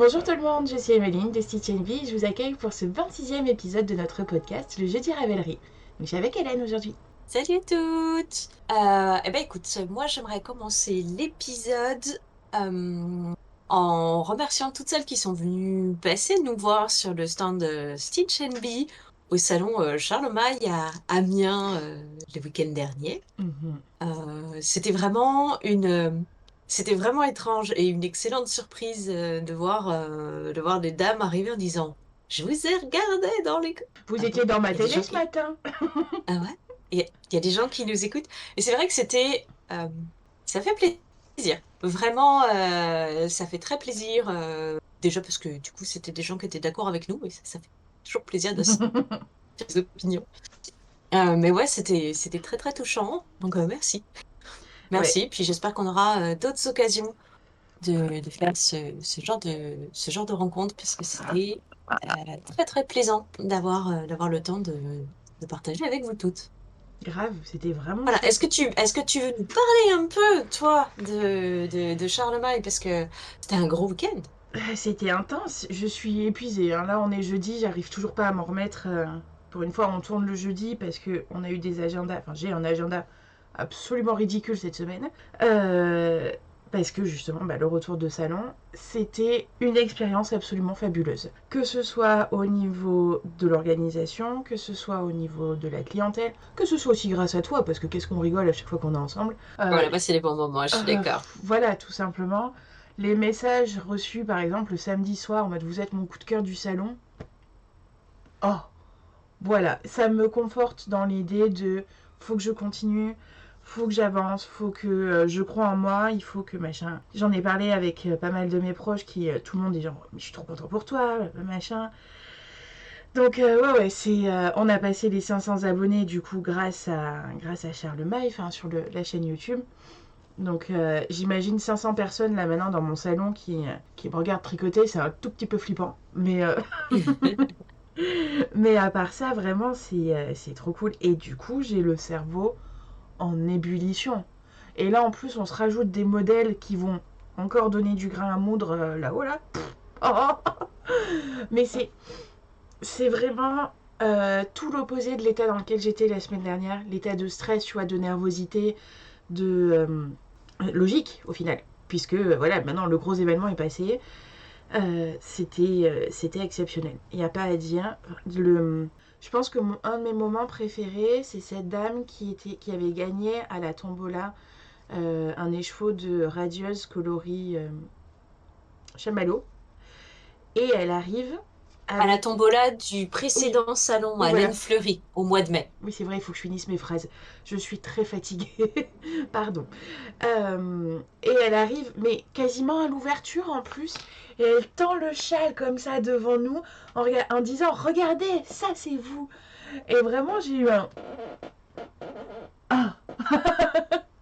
Bonjour tout le monde, je suis Emeline de Stitch Envy et je vous accueille pour ce 26e épisode de notre podcast, le Jeudi Ravelry. Donc je suis avec Hélène aujourd'hui. Salut à toutes! Écoute, moi j'aimerais commencer l'épisode euh, en remerciant toutes celles qui sont venues passer nous voir sur le stand Stitch Bee au salon Charlemagne à Amiens le week-end dernier. Mhm. C'était vraiment étrange et une excellente surprise de voir des dames arriver en disant «Je vous ai regardé dans les...» Vous étiez Pardon, dans ma il y a des télé gens ce qui... matin. Ah ouais? Il y a des gens qui nous écoutent. Et c'est vrai que ça fait plaisir. Vraiment, ça fait très plaisir. Déjà parce que du coup, c'était des gens qui étaient d'accord avec nous et ça fait toujours plaisir de se dire des opinions. Mais ouais, c'était très très touchant. Donc merci. Ouais, Merci. Puis j'espère qu'on aura d'autres occasions de faire ce genre de rencontre puisque c'était très très plaisant d'avoir le temps de partager avec vous toutes. grave, c'était vraiment Voilà, chouette. est-ce que tu veux nous parler un peu, toi, de Charlemagne, parce que c'était un gros week-end. C'était intense, je suis épuisée, hein. Là on est jeudi, j'arrive toujours pas à m'en remettre. Pour une fois on tourne le jeudi parce qu'on a eu des agendas, enfin j'ai un agenda absolument ridicule cette semaine. Euh, Parce que justement, le retour de salon, c'était une expérience absolument fabuleuse. Que ce soit au niveau de l'organisation, que ce soit au niveau de la clientèle, que ce soit aussi grâce à toi, parce que qu'est-ce qu'on rigole à chaque fois qu'on est ensemble. Voilà, bah, c'est les bons moments, je suis d'accord. Voilà, tout simplement. Les messages reçus, par exemple, le samedi soir, en mode vous êtes mon coup de cœur du salon. Oh, voilà, ça me conforte dans l'idée de faut que je continue, faut que j'avance, faut que je crois en moi, il faut que machin. J'en ai parlé avec pas mal de mes proches qui, tout le monde est genre, mais je suis trop content pour toi, machin. Donc, ouais, on a passé les 500 abonnés du coup grâce à Charlemagne, enfin sur la chaîne YouTube. Donc, j'imagine 500 personnes là maintenant dans mon salon qui me regardent tricoter, c'est un tout petit peu flippant. Mais à part ça, vraiment, c'est trop cool. Et du coup, j'ai le cerveau en ébullition. Et là, en plus, on se rajoute des modèles qui vont encore donner du grain à moudre là-haut, là. Oh. Mais c'est vraiment tout l'opposé de l'état dans lequel j'étais la semaine dernière. L'état de stress, tu vois, de nervosité, de logique, au final. Puisque, voilà, maintenant, le gros événement est passé. C'était exceptionnel. Il n'y a pas à dire. Je pense que un de mes moments préférés, c'est cette dame qui avait gagné à la tombola un écheveau de radieuse coloris chamallow. Et elle arrive À la avec... tombola du Oui, précédent salon oui, à voilà. Naine Fleury, au mois de mai. Oui, c'est vrai, il faut que je finisse mes phrases. Je suis très fatiguée. Pardon. Et elle arrive, mais quasiment à l'ouverture en plus, et elle tend le châle comme ça devant nous en disant regardez, ça c'est vous. Et vraiment, j'ai eu un ah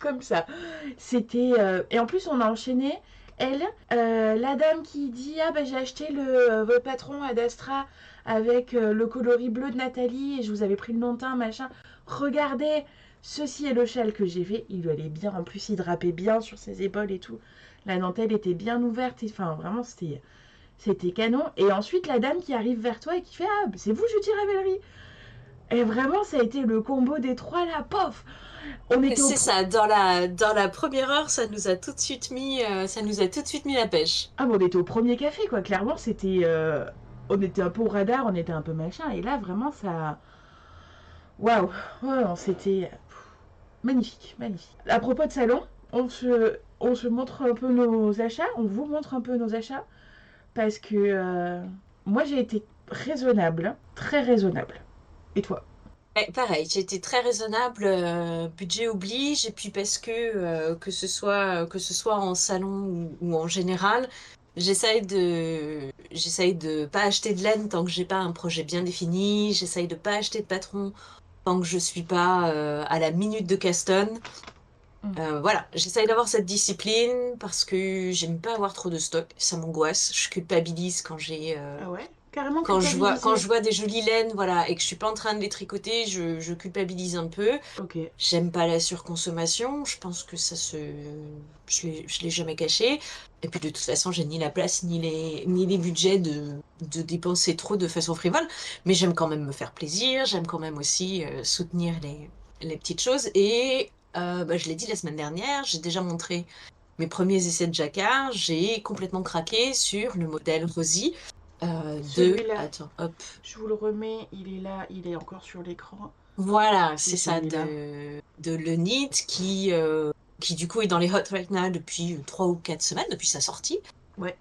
comme ça. C'était et en plus on a enchaîné. Elle, la dame qui dit ah ben j'ai acheté votre patron Ad Astra avec le coloris bleu de Nathalie et je vous avais pris le nom de teint machin. Regardez, ceci est le châle que j'ai fait. Il lui allait bien, en plus il drapait bien sur ses épaules et tout. La dentelle était bien ouverte. Enfin vraiment c'était canon. Et ensuite la dame qui arrive vers toi et qui fait ah ben, c'est vous Judy Ravelry. Et vraiment ça a été le combo des trois là, pof. On était au C'est ça, dans la première heure, ça nous a tout de suite mis la pêche. Ah, bon, on était au premier café, quoi. Clairement, c'était. On était un peu au radar, on était un peu machin. Et là, vraiment, ça. Waouh! Ouais, c'était magnifique, magnifique. À propos de salon, on se montre un peu nos achats, on vous montre un peu nos achats. Parce que moi, j'ai été raisonnable, hein, très raisonnable. Et toi? Pareil, j'ai été très raisonnable, budget oblige, et puis parce que ce soit en salon ou en général, j'essaye de pas acheter de laine tant que j'ai pas un projet bien défini, j'essaye de pas acheter de patron tant que je suis pas à la minute de Caston. Mm. Voilà, j'essaye d'avoir cette discipline parce que j'aime pas avoir trop de stock, ça m'angoisse, je culpabilise quand j'ai Ah ouais? carrément Quand culpabiliser. je vois des jolies laines, voilà, et que je suis pas en train de les tricoter, je culpabilise un peu. Ok. J'aime pas la surconsommation. Je pense que je l'ai jamais caché. Et puis de toute façon, j'ai ni la place ni les budgets de dépenser trop de façon frivole. Mais j'aime quand même me faire plaisir. J'aime quand même aussi soutenir les petites choses. Et bah, je l'ai dit la semaine dernière, j'ai déjà montré mes premiers essais de jacquard. J'ai complètement craqué sur le modèle Rosie Celui-là, attends, hop. je vous le remets, il est là, il est encore sur l'écran. Voilà, C'est c'est ça, celui-là. de Le Knit qui du coup est dans les Hot Right Now depuis 3 ou 4 semaines, depuis sa sortie. Ouais.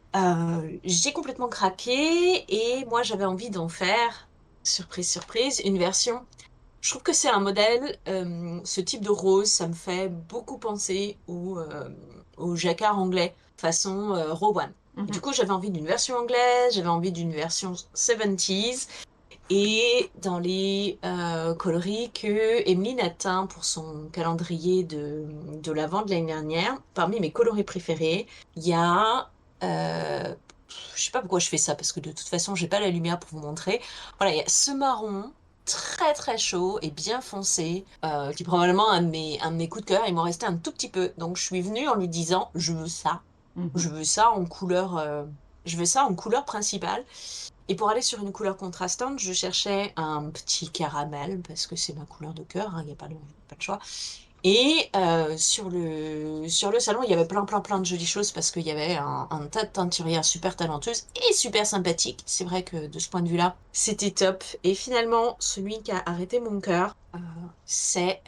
J'ai complètement craqué et moi j'avais envie d'en faire, surprise, surprise, une version. Je trouve que c'est un modèle, ce type de rose, ça me fait beaucoup penser au jacquard anglais, façon Rowan. Du Mhm. coup, j'avais envie d'une version anglaise, j'avais envie d'une version 70s. Et dans les coloris que Emeline a teint pour son calendrier de l'Avent de l'année dernière, parmi mes coloris préférés, il y a... je sais pas pourquoi je fais ça, parce que de toute façon, j'ai pas la lumière pour vous montrer. Voilà, il y a ce marron très très chaud et bien foncé, qui est probablement un de mes coups de cœur. Il m'en restait un tout petit peu. Donc je suis venue en lui disant, je veux ça. Mhm. Je veux ça en couleur, je veux ça en couleur principale. Et pour aller sur une couleur contrastante, je cherchais un petit caramel, parce que c'est ma couleur de cœur, il n'y a pas de choix. Et sur le salon, il y avait plein de jolies choses, parce qu'il y avait un tas de teinturières super talentueuses et super sympathiques. C'est vrai que de ce point de vue-là, c'était top. Et finalement, celui qui a arrêté mon cœur, c'est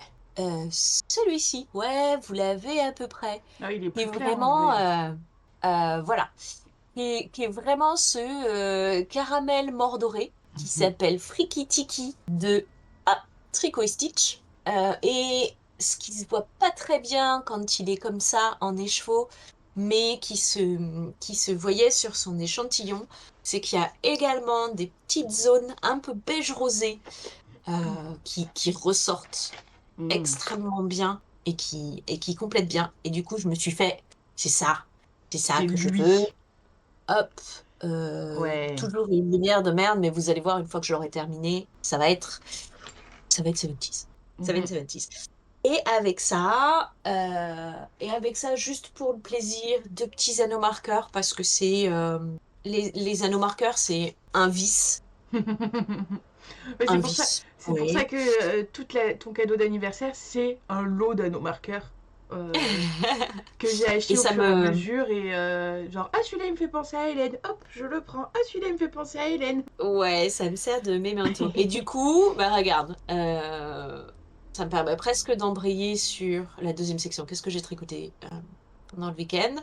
celui-ci. Ouais, vous l'avez à peu près. Ah, il est Qui est plus clair en vraiment... vrai. voilà qui est vraiment ce caramel mordoré qui Mhm. s'appelle Friki Tiki de Tricot et Stitch. Et ce qui se voit pas très bien quand il est comme ça en écheveau, mais qui se voyait sur son échantillon, c'est qu'il y a également des petites zones un peu beige rosé qui ressortent Mhm. extrêmement bien et qui complètent bien. Et du coup, je me suis fait, c'est ça, c'est ça C'est que je veux. lui. Hop, Ouais. toujours une lumière de merde, mais vous allez voir une fois que je l'aurai terminé, ça va être 70s. Ça va être Mhm. 70s. Et avec ça, juste pour le plaisir, deux petits anneaux marqueurs, parce que les anneaux marqueurs, c'est Mais un c'est vice, pour ça oui. que ton cadeau d'anniversaire, c'est un lot d'anneaux marqueurs euh, que j'ai Et acheté au ça fur et à me, mesure et genre ah celui-là il me fait penser à Hélène, hop je le prends, ah celui-là il me fait penser à Hélène. ouais, ça me sert de memento. Et du coup, bah regarde, ça me permet presque d'embrayer sur la deuxième section. Qu'est-ce que j'ai tricoté pendant le week-end?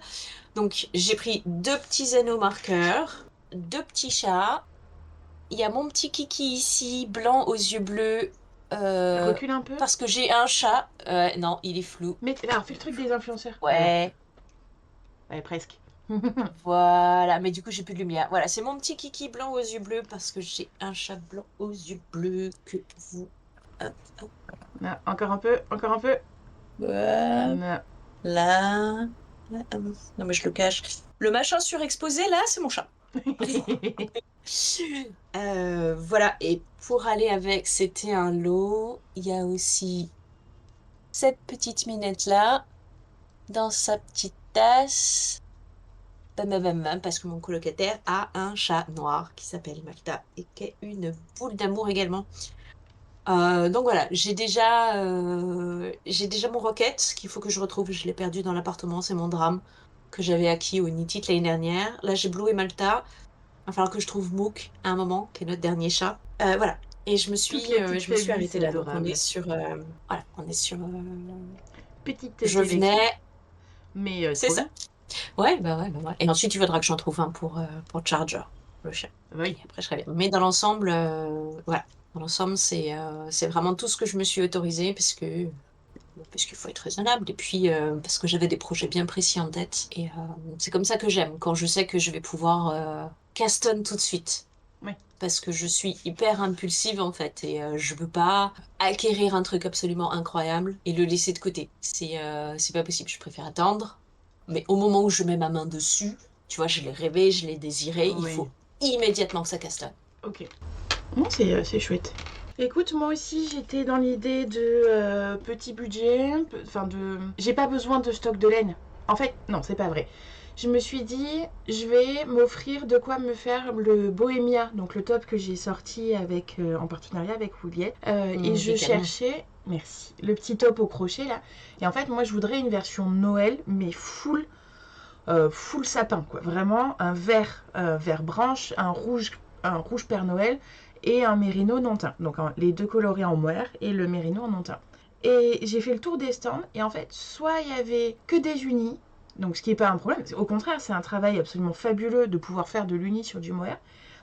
Donc, j'ai pris deux petits anneaux marqueurs, deux petits chats. Il y a mon petit kiki ici, blanc aux yeux bleus, euh, Recule un peu. parce que j'ai un chat. Non, il est flou. Mais alors fais le truc des influenceurs. Voilà, Ouais, ouais presque. voilà. Mais du coup, j'ai plus de lumière. Voilà, c'est mon petit kiki blanc aux yeux bleus, parce que j'ai un chat blanc aux yeux bleus que vous... Hop, hop. Non, encore un peu, encore un peu. Ouais, Non. là, non, mais je le cache. Le machin surexposé, là, c'est mon chat. Voilà, et pour aller avec, c'était un lot. Il y a aussi cette petite minette-là, dans sa petite tasse. Parce que mon colocataire a un chat noir qui s'appelle Malta et qui est une boule d'amour également. Donc voilà, j'ai déjà mon roquette qu'il faut que je retrouve. Je l'ai perdu dans l'appartement, c'est mon drame que j'avais acquis au Nitit l'année dernière. Là, j'ai Blue et Malta. Il va falloir que je trouve Mook à un moment, qui est notre dernier chat. Voilà. Et Toute la petite je me suis famille, arrêtée c'est là. Donc on est adorable. sur, voilà, on est sur. Petite Je sélection, venais, mais c'est trop ça. bien. Ouais. Et ensuite, il faudra que j'en trouve un pour Charger, le chien. Bah Et oui. après, je serai bien. Mais dans l'ensemble, voilà. Dans l'ensemble, c'est vraiment tout ce que je me suis autorisée parce qu'il faut être raisonnable. Et puis, parce que j'avais des projets bien précis en tête. Et c'est comme ça que j'aime, quand je sais que je vais pouvoir caston tout de suite. Ouais. Parce que je suis hyper impulsive en fait et je veux pas acquérir un truc absolument incroyable et le laisser de côté. C'est pas possible, je préfère attendre. Mais au moment où je mets ma main dessus, tu vois, je l'ai rêvé, je l'ai désiré, il Oui. faut immédiatement que ça casse. Ok. Non, c'est chouette. Écoute, moi aussi, j'étais dans l'idée de petit budget, enfin de... J'ai pas besoin de stock de laine. En fait, non, c'est pas vrai. Je me suis dit, je vais m'offrir de quoi me faire le Bohemia, donc le top que j'ai sorti avec, en partenariat avec Wooliet. Et je Évidemment. cherchais, merci, le petit top au crochet là. Et en fait, moi, je voudrais une version Noël, mais full sapin, quoi. Vraiment vert branche, un rouge Père Noël et un mérino non teint. Donc les deux colorés en moire et le mérino en non teint. Et j'ai fait le tour des stands et en fait, soit il y avait que des unis, donc ce qui n'est pas un problème. Au contraire, c'est un travail absolument fabuleux de pouvoir faire de l'uni sur du mohair,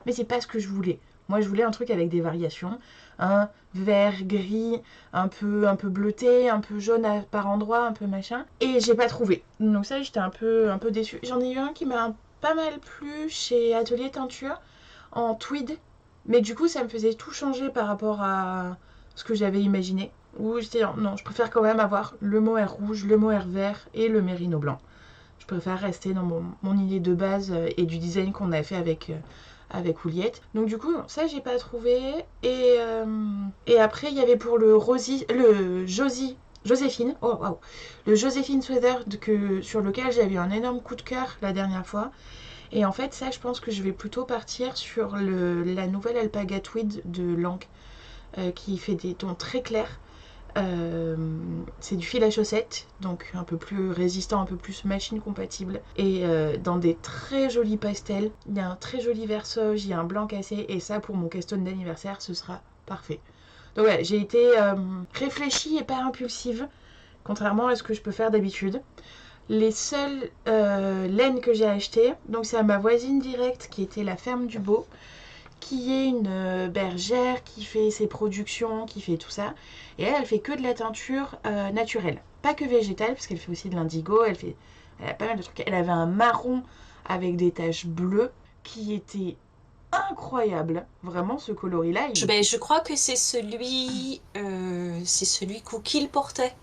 mais c'est pas ce que je voulais. Moi, je voulais un truc avec des variations, un vert, gris, un peu bleuté, un peu jaune par endroits, un peu machin. Et j'ai pas trouvé. Donc ça, j'étais un peu déçue. J'en ai eu un qui m'a pas mal plu chez Atelier Teinture en tweed, mais du coup, ça me faisait tout changer par rapport à ce que j'avais imaginé. Où j'étais non, je préfère quand même avoir le mohair rouge, le mohair vert et le mérino blanc. Je préfère rester dans mon idée de base et du design qu'on a fait avec Ouliette. Donc du coup, ça j'ai pas trouvé. Et après, il y avait pour le Joséphine, oh waouh, le Joséphine Sweater sur lequel j'avais eu un énorme coup de cœur la dernière fois. Et en fait, ça, je pense que je vais plutôt partir sur la nouvelle Alpaga Tweed de Lang, qui fait des tons très clairs. C'est du fil à chaussettes, donc un peu plus résistant, un peu plus machine compatible. Et dans des très jolis pastels. Il y a un très joli vert sauge, il y a un blanc cassé. Et ça, pour mon caston d'anniversaire, ce sera parfait. Donc voilà, j'ai été réfléchie et pas impulsive, contrairement à ce que je peux faire d'habitude. Les seules laines que j'ai achetées, donc c'est à ma voisine directe qui était la ferme du Beau, qui est une bergère qui fait ses productions, qui fait tout ça. Et elle fait que de la teinture naturelle. Pas que végétale, parce qu'elle fait aussi de l'indigo, elle a pas mal de trucs. Elle avait un marron avec des taches bleues qui était incroyable. Vraiment, ce coloris-là, il était... Je crois que c'est celui qu'il portait.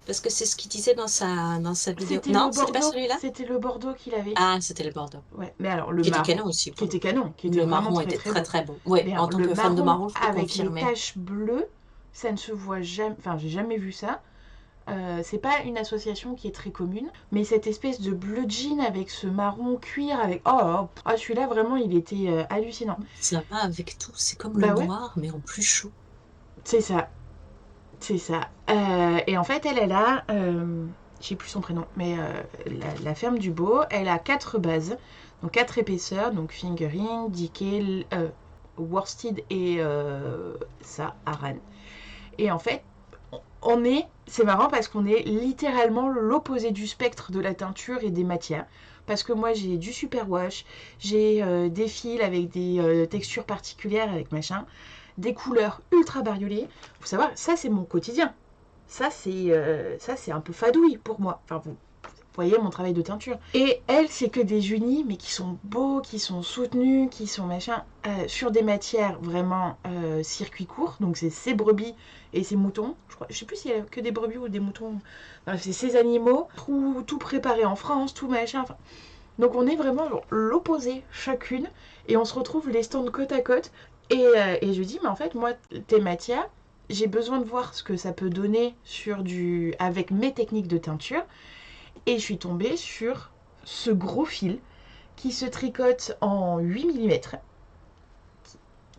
Parce que c'est ce qu'il disait dans sa vidéo. Non, c'était pas celui-là? C'était le Bordeaux qu'il avait. Ah, c'était le Bordeaux. Ouais, mais alors le Qui était marron, canon aussi qui pour le était coup. canon, qui était Le vraiment marron très était très très beau. très beau. Ouais, Mais en alors, tant le que fan de marron marron, je peux avec les confirmer. taches bleues, ça ne se voit jamais. Enfin, j'ai jamais vu ça. C'est pas une association qui est très commune, mais cette espèce de bleu jean avec ce marron cuir avec. Oh, celui-là vraiment il était hallucinant. Ça va avec tout. C'est comme le Bah ouais, noir, mais en plus chaud. c'est ça, c'est ça. Et en fait, elle a. Je sais plus son prénom, mais la ferme du Beau, elle a 4 bases, donc 4 épaisseurs, donc fingering, decay, worsted et ça, Aran. Et en fait, c'est marrant parce qu'on est littéralement l'opposé du spectre de la teinture et des matières. Parce que moi j'ai du superwash, j'ai des fils avec des textures particulières, avec machin, des couleurs ultra bariolées. Faut savoir, ça c'est mon quotidien. Ça c'est un peu fadouille pour moi. Enfin, vous voyez mon travail de teinture. Et elle, c'est que des unis, mais qui sont beaux, qui sont soutenus, qui sont machin, sur des matières vraiment circuit court. Donc c'est ces brebis et ces moutons. Je sais plus s'il y a que des brebis ou des moutons. Enfin, c'est ces animaux, tout préparé en France, tout machin. Enfin, donc on est vraiment l'opposé chacune. Et on se retrouve les stands côte à côte. Et je dis, mais en fait, moi, tes matières, j'ai besoin de voir ce que ça peut donner avec mes techniques de teinture. Et je suis tombée sur ce gros fil qui se tricote en 8 mm.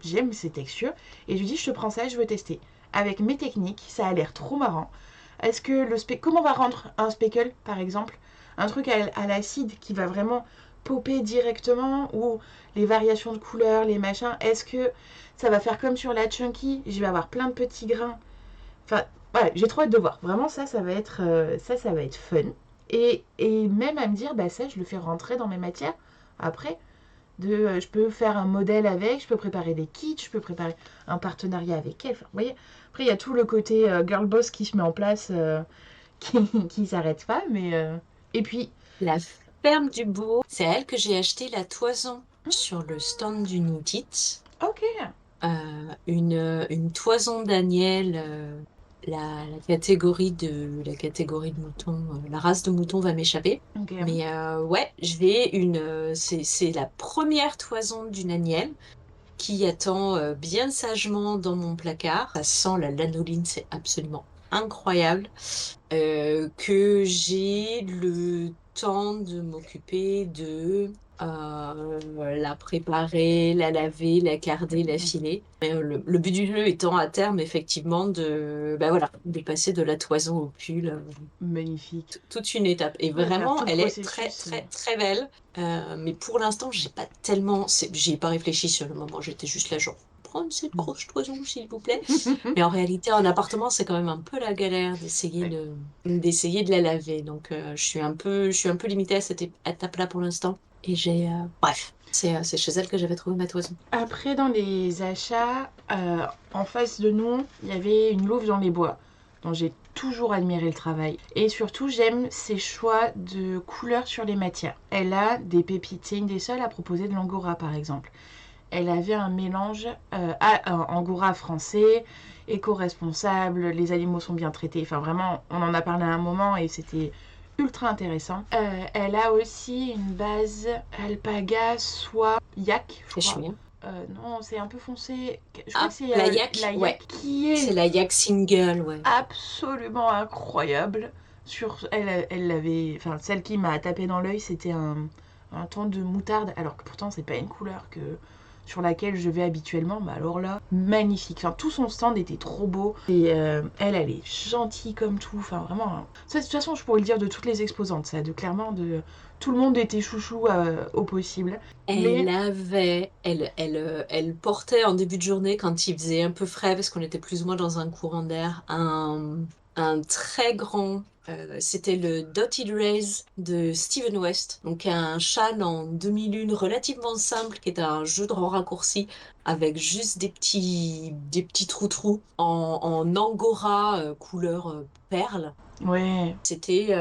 J'aime ces textures. Et je lui dis, je te prends ça, je veux tester. Avec mes techniques, ça a l'air trop marrant. Est-ce que comment on va rendre un speckle, par exemple? Un truc à l'acide qui va vraiment popper directement, ou les variations de couleurs, les machins. Est-ce que ça va faire comme sur la chunky? Je vais avoir plein de petits grains. Enfin, voilà, j'ai trop hâte de voir. Vraiment, ça va être, ça va être fun. Et même à me dire, bah ça, je le fais rentrer dans mes matières. Après, je peux faire un modèle avec, je peux préparer des kits, je peux préparer un partenariat avec elle. Enfin, vous voyez, après, il y a tout le côté girl boss qui se met en place, qui s'arrête pas. Et puis, La ferme du Beau, c'est à elle que j'ai acheté la toison sur le stand du Nudit. ok. Une toison d'Agnelle la catégorie de mouton, la race de mouton va m'échapper. Ok. Mais ouais, c'est la première toison d'une agnelle qui attend bien sagement dans mon placard. Ça sent la lanoline, c'est absolument incroyable. Que j'ai le temps de m'occuper de la préparer, la laver, la carder, la filer. Le but du jeu étant à terme, effectivement, bah voilà, de passer de la toison au pull, Magnifique. toute une étape. Et Ouais, faire tout vraiment, le elle est très, processus. très, très belle. Mais pour l'instant, j'ai pas tellement. J'y ai pas réfléchi sur le moment, j'étais juste là, genre, prendre cette grosse toison, s'il vous plaît. Mais en réalité, en appartement, c'est quand même un peu la galère Ouais. d'essayer de la laver. Donc, je suis un peu limitée à cette étape-là pour l'instant. Et bref, c'est chez elle que j'avais trouvé ma toison. Après, dans les achats, en face de nous, il y avait une louve dans les bois, dont j'ai toujours admiré le travail. Et surtout, j'aime ses choix de couleurs sur les matières. Elle a des pépites. C'est une des seules à proposer de l'angora, par exemple. Elle avait un mélange angora français, éco-responsable, les animaux sont bien traités. Enfin, vraiment, on en a parlé à un moment et c'était ultra intéressant. Elle a aussi une base alpaga, soie, yak, je crois. Cachemire. Non, c'est un peu foncé. Je crois Ah, que c'est la la yak, ouais. yak qui C'est est la yak single, ouais. absolument incroyable. Elle avait, enfin, celle qui m'a tapé dans l'œil, c'était un ton de moutarde, alors que pourtant c'est pas une couleur sur laquelle je vais habituellement. Mais alors là, magnifique. Enfin, tout son stand était trop beau. Et elle est gentille comme tout. Enfin, vraiment. Ça, de toute façon, je pourrais le dire de toutes les exposantes. Ça, de clairement, tout le monde était chouchou au possible. Mais Elle portait en début de journée, quand il faisait un peu frais, parce qu'on était plus ou moins dans un courant d'air, un très grand, c'était le Dotted Rays de Steven West, donc un châle en demi-lune relativement simple, qui est un jeu de raccourci, avec juste des petits trous-trous en angora couleur perle. ouais, C'était,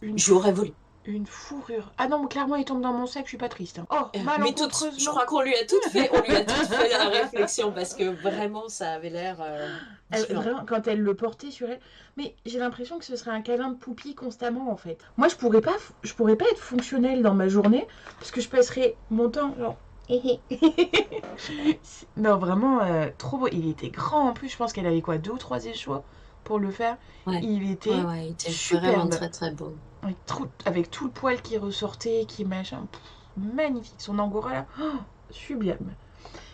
une, j'aurais volé. une fourrure. Ah non, clairement, il tombe dans mon sac, je suis pas triste, hein. Oh, Mais je malencontreusement. crois on lui a toutes fait la réflexion parce que vraiment, ça avait l'air différent. Vraiment, quand elle le portait sur elle. Mais j'ai l'impression que ce serait un câlin de poupie constamment, en fait. Moi, je pourrais pas être fonctionnelle dans ma journée, parce que je passerais mon temps, genre. Non, vraiment, trop beau. Il était grand en plus, je pense qu'elle avait quoi, 2 ou 3 échos pour le faire. Ouais, Il ouais, était ouais, il était vraiment superbe. très très beau. Avec tout le poil qui ressortait, qui machin. Magnifique. Son angora là, oh, sublime.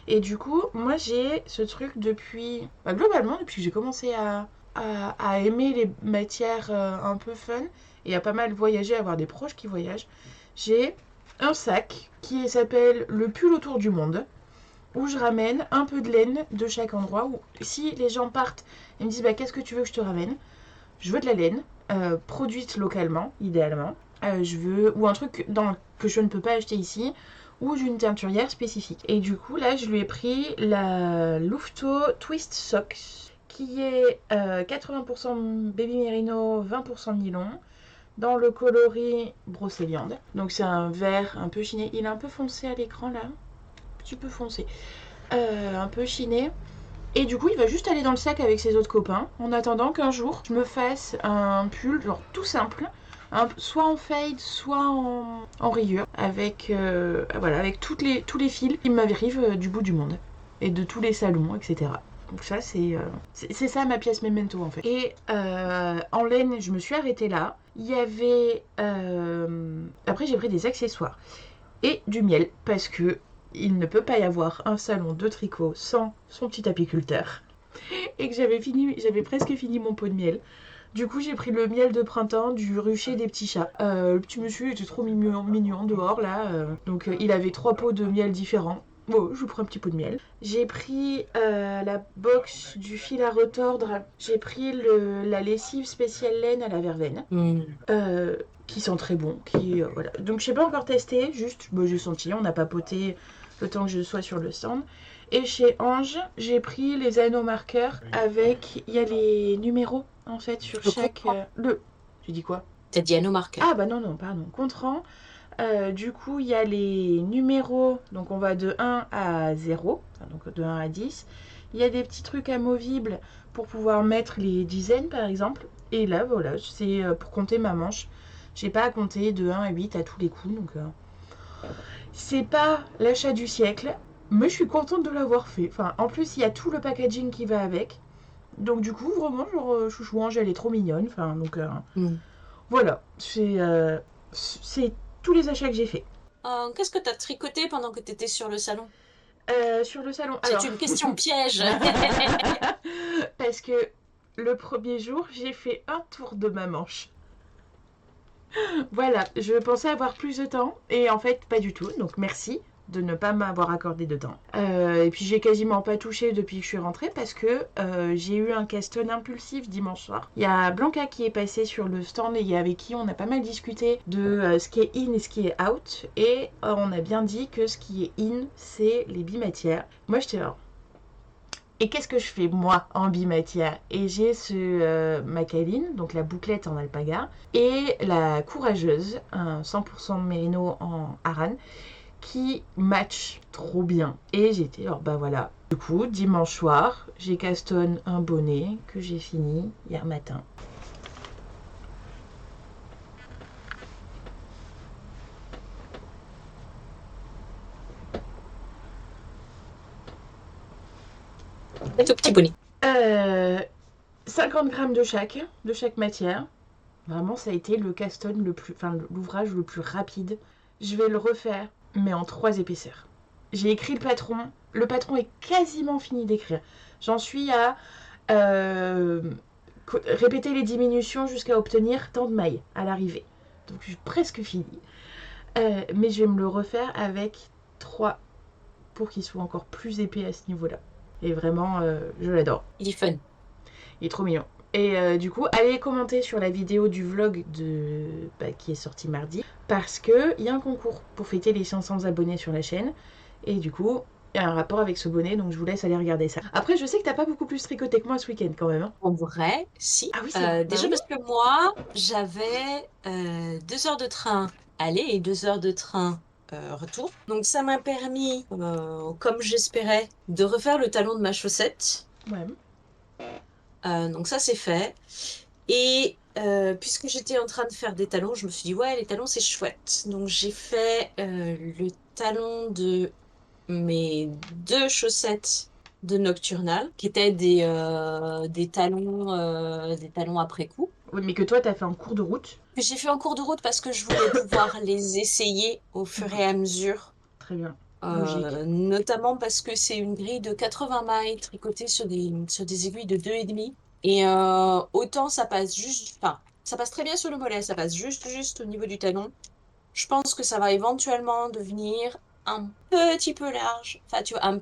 Et du coup, moi j'ai ce truc depuis, bah, globalement, depuis que j'ai commencé à aimer les matières un peu fun et à pas mal voyager, avoir des proches qui voyagent, j'ai un sac qui s'appelle le pull autour du monde, où je ramène un peu de laine de chaque endroit. Où si les gens partent et me disent bah, qu'est-ce que tu veux que je te ramène, je veux de la laine, produite localement, idéalement. Je veux, ou un truc que je ne peux pas acheter ici, ou d'une teinturière spécifique. Et du coup, là, je lui ai pris la Lufto Twist Socks, qui est 80% baby merino, 20% nylon, dans le coloris brocéliande. Donc c'est un vert un peu chiné. Il est un peu foncé à l'écran là, un petit peu foncé. Un peu chiné. Et du coup, il va juste aller dans le sac avec ses autres copains, en attendant qu'un jour, je me fasse un pull, genre tout simple, soit en fade, soit en rayure, avec, voilà, avec tous les fils qui m'arrivent du bout du monde, et de tous les salons, etc. Donc ça, c'est ça ma pièce memento, en fait. Et en laine, je me suis arrêtée là. Il y avait... Après, j'ai pris des accessoires et du miel, parce que il ne peut pas y avoir un salon de tricot sans son petit apiculteur. Et que j'avais presque fini mon pot de miel. Du coup, j'ai pris le miel de printemps du rucher des petits chats. Le petit monsieur était trop mignon dehors là. Donc, il avait 3 pots de miel différents. Bon, je vous prends un petit pot de miel. J'ai pris la box du fil à retordre. J'ai pris la lessive spéciale laine à la verveine. Qui sent très bon. Voilà. Donc, je n'ai pas encore testé. Juste, j'ai senti. On a papoté le temps que je sois sur le stand. Et chez Ange, j'ai pris les anneaux marqueurs avec. Il y a les numéros en fait sur Je chaque. comprends. J'ai dit quoi? T'as dit Anno Marker. Ah bah non, pardon. Contrant. Du coup, il y a les numéros. Donc on va de 1 à 0. Enfin, donc de 1 à 10. Il y a des petits trucs amovibles pour pouvoir mettre les dizaines par exemple. Et là, voilà, c'est pour compter ma manche. J'ai pas à compter de 1 à 8 à tous les coups. Donc, c'est pas l'achat du siècle. Mais je suis contente de l'avoir fait. Enfin, en plus, il y a tout le packaging qui va avec. Donc, du coup, vraiment, genre, chouchou Ange, elle est trop mignonne. Enfin, donc, Hmm. voilà. C'est tous les achats que j'ai fait. Qu'est-ce que tu as tricoté pendant que tu étais sur le salon? Sur le salon. C'est Alors, une question piège. parce que le premier jour, j'ai fait un tour de ma manche. Voilà, je pensais avoir plus de temps et en fait pas du tout. Donc merci de ne pas m'avoir accordé de temps. Et puis j'ai quasiment pas touché depuis que je suis rentrée parce que j'ai eu un caston impulsif dimanche soir. Il y a Blanca qui est passée sur le stand et avec qui on a pas mal discuté de ce qui est in et ce qui est out. Et on a bien dit que ce qui est in, c'est les bimatières. Moi j'étais là. Et qu'est-ce que je fais moi en bimatière? Et j'ai Macaline, donc la bouclette en alpaga, et la courageuse, un 100% mérino en aran, qui match trop bien. Et j'étais, alors bah voilà. Du coup, dimanche soir, j'ai castonne un bonnet que j'ai fini hier matin. Un tout petit bonnet. 50 grammes de chaque matière. Vraiment, ça a été le castonne le plus, enfin l'ouvrage le plus rapide. Je vais le refaire, mais en 3 épaisseurs. J'ai écrit le patron. Le patron est quasiment fini d'écrire. J'en suis à euh, répéter les diminutions jusqu'à obtenir tant de mailles à l'arrivée. Donc je suis presque fini. Mais je vais me le refaire avec 3 pour qu'il soit encore plus épais à ce niveau-là. Et vraiment, je l'adore. Il est fun. Il est trop mignon. Et du coup, allez commenter sur la vidéo du vlog qui est sorti mardi. Parce qu'il y a un concours pour fêter les 500 abonnés sur la chaîne. Et du coup, il y a un rapport avec ce bonnet. Donc je vous laisse aller regarder ça. Après, je sais que t'as pas beaucoup plus tricoté que moi ce week-end quand même. Hein. En vrai, si. Ah oui, c'est vrai. Bah Déjà oui. parce que moi, j'avais 2 heures de train aller et 2 heures de train retour. Donc ça m'a permis, comme j'espérais, de refaire le talon de ma chaussette. Ouais. Donc ça, c'est fait. Et puisque j'étais en train de faire des talons, je me suis dit, ouais, les talons, c'est chouette. Donc j'ai fait le talon de mes 2 chaussettes de Nocturnal, qui étaient des talons après coup. Oui, mais que toi, t'as fait en cours de route. Que j'ai fait en cours de route parce que je voulais pouvoir les essayer au fur et à mesure. Très bien. Logique. Notamment parce que c'est une grille de 80 mailles tricotée sur des aiguilles de 2,5. Et autant ça passe juste, enfin, ça passe très bien sur le mollet, ça passe juste au niveau du talon. Je pense que ça va éventuellement devenir un petit peu large. Enfin, tu vois,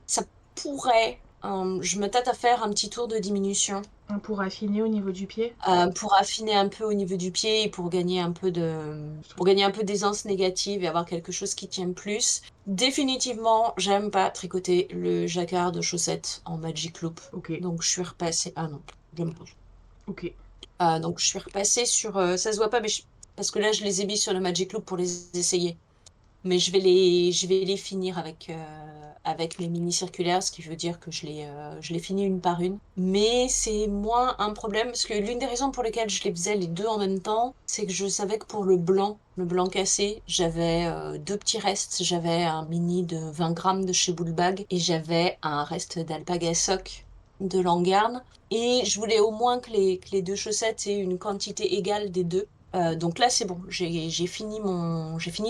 ça pourrait. Je me tâte à faire un petit tour de diminution Pour affiner au niveau du pied. pour affiner un peu au niveau du pied et pour gagner un peu d'aisance négative et avoir quelque chose qui tienne plus. Définitivement, j'aime pas tricoter le jacquard de chaussettes en Magic Loop. Ok. Donc je suis repassée. Ah non, j'aime pas. Ok. Donc je suis repassée sur. Ça se voit pas, mais parce que là je les ai mis sur le Magic Loop pour les essayer. Mais je vais les finir avec mes mini circulaires, ce qui veut dire que je les finis une par une. Mais c'est moins un problème, parce que l'une des raisons pour lesquelles je les faisais les deux en même temps, c'est que je savais que pour le blanc cassé, j'avais 2 petits restes. J'avais un mini de 20 grammes de chez Bullbag et j'avais un reste d'alpaga sock de Langarn. Et je voulais au moins que les 2 chaussettes aient une quantité égale des deux. Donc là, c'est bon. J'ai fini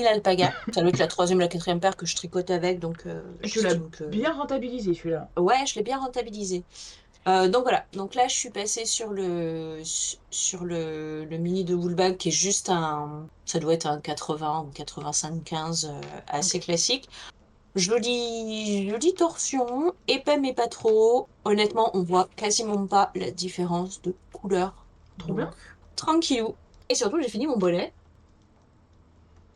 l'alpaga. Ça doit être la troisième, la quatrième paire que je tricote avec. Donc, Et tu l'as j'estime que. bien rentabilisé celui-là. Ouais, je l'ai bien rentabilisé. Donc voilà. Donc là, je suis passée sur le mini de Woolbag qui est juste un. Ça doit être un 80 ou 85-15 assez Ok. classique. Jolie torsion, épais mais pas trop. Honnêtement, on voit quasiment pas la différence de couleur. Trop bien. Donc, tranquillou. Et surtout, j'ai fini mon bonnet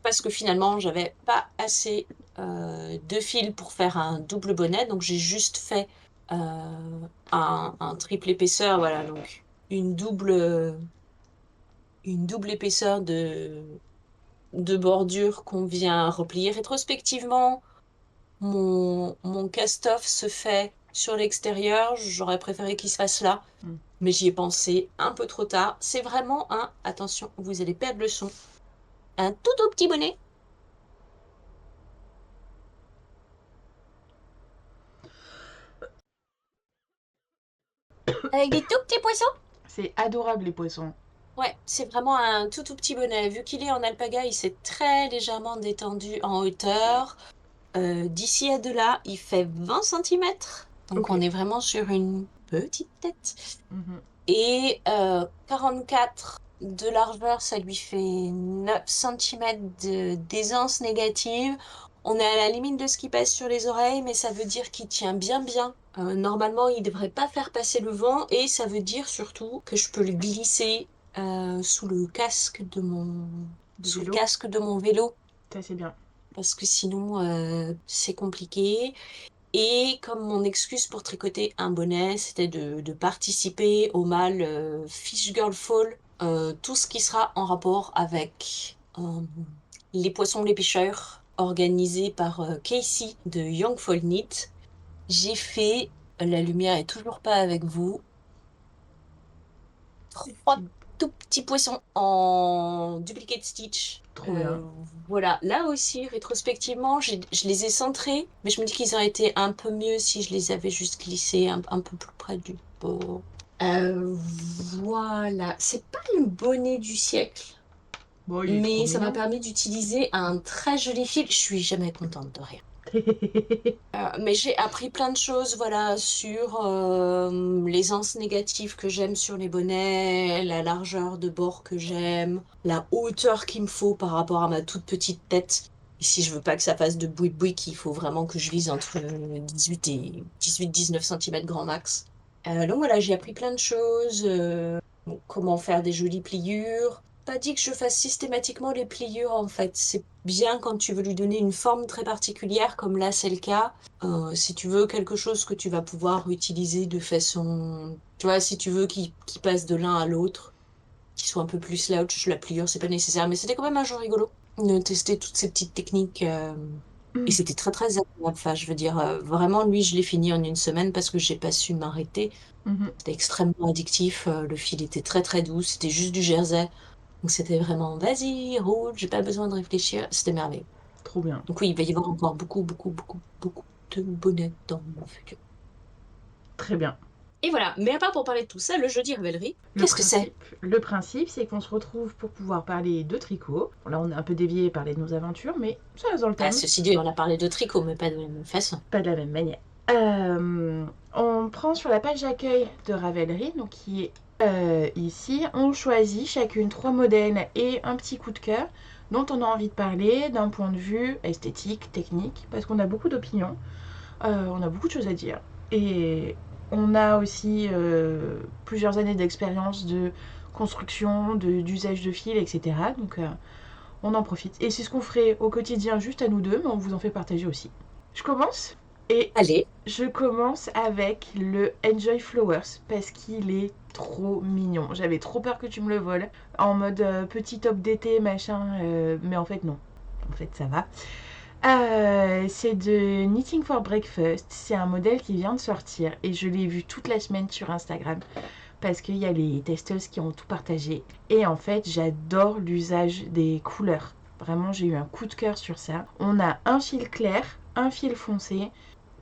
parce que finalement, j'avais pas assez de fil pour faire un double bonnet. Donc, j'ai juste fait un triple épaisseur. Voilà, donc une double épaisseur de bordure qu'on vient replier rétrospectivement. Mon cast-off se fait sur l'extérieur, j'aurais préféré qu'il se fasse là, Mm. mais j'y ai pensé un peu trop tard. C'est vraiment un, attention, vous allez perdre le son, un tout petit bonnet. Avec des tout petits poissons. C'est adorable les poissons. Ouais, c'est vraiment un tout petit bonnet. Vu qu'il est en alpaga, il s'est très légèrement détendu en hauteur. D'ici à de là, il fait 20 centimètres. Donc Ok. on est vraiment sur une petite tête. Mhm. Et 44 de largeur, ça lui fait 9 centimètres d'aisance négative. On est à la limite de ce qui passe sur les oreilles, mais ça veut dire qu'il tient bien. Normalement, il ne devrait pas faire passer le vent et ça veut dire surtout que je peux le glisser sous le casque De sous le vélo, casque de mon vélo ça c'est bien. parce que sinon c'est compliqué. Et comme mon excuse pour tricoter un bonnet, c'était de participer au mal Fish Girl Fall, tout ce qui sera en rapport avec les poissons les pêcheurs, organisé par Casey de Young Fall Knit. J'ai fait, la lumière est toujours pas avec vous, trois Petit- tout petits poissons en duplicate stitch. Trop bien. Voilà, là aussi, rétrospectivement, je les ai centrés, mais je me dis qu'ils auraient été un peu mieux si je les avais juste glissés un peu plus près du bord. Euh, voilà, c'est pas le bonnet du siècle, Bon, il est trop mais ça m'a mignon. permis d'utiliser un très joli fil. Je suis jamais contente de rien. Mais j'ai appris plein de choses, voilà, sur les anses négatives que j'aime sur les bonnets, la largeur de bord que j'aime, la hauteur qu'il me faut par rapport à ma toute petite tête. Et si je veux pas que ça fasse de boui-boui, il faut vraiment que je vise entre 18 et 19 cm grand max. Donc voilà, j'ai appris plein de choses, comment faire des jolies pliures. Pas dit que je fasse systématiquement les pliures en fait. C'est bien quand tu veux lui donner une forme très particulière, comme là c'est le cas. Si tu veux quelque chose que tu vas pouvoir utiliser de façon, tu vois, si tu veux qu'il passe de l'un à l'autre, qu'il soit un peu plus slouch, la pliure c'est pas nécessaire, mais c'était quand même un jeu rigolo de tester toutes ces petites techniques. Et c'était très agréable. Enfin, je veux dire, vraiment, lui, je l'ai fini en une semaine parce que j'ai pas su m'arrêter. Mhm. C'était extrêmement addictif. Le fil était très doux. C'était juste du jersey. Donc c'était vraiment, vas-y, roule, j'ai pas besoin de réfléchir. C'était merveilleux. Trop bien. Donc oui, il va y avoir encore beaucoup de bonnets dans mon futur. Très bien. Et voilà. Mais à part pour parler de tout ça, le jeudi révélerie, Le qu'est-ce que c'est? principe, le principe, c'est qu'on se retrouve pour pouvoir parler de tricot. Bon, là, on est un peu dévié et parler de nos aventures, mais ça reste dans le Ah, thème. ceci dit, on a parlé de tricot, mais pas de la même façon. Pas de la même manière. On prend sur la page d'accueil de Ravelry, donc qui est ici, on choisit chacune 3 modèles et un petit coup de cœur dont on a envie de parler d'un point de vue esthétique, technique, parce qu'on a beaucoup d'opinions, on a beaucoup de choses à dire. Et on a aussi plusieurs années d'expérience de construction, d'usage de fil, etc. Donc on en profite. Et c'est ce qu'on ferait au quotidien juste à nous deux, mais on vous en fait partager aussi. Je commence et Allez, je commence avec le Enjoy Flowers parce qu'il est trop mignon. J'avais trop peur que tu me le voles en mode petit top d'été machin, mais en fait non. En fait ça va. C'est de Knitting for Breakfast. C'est un modèle qui vient de sortir et je l'ai vu toute la semaine sur Instagram parce qu'il y a les testeuses qui ont tout partagé. Et en fait, j'adore l'usage des couleurs. Vraiment, j'ai eu un coup de cœur sur ça. On a un fil clair, un fil foncé,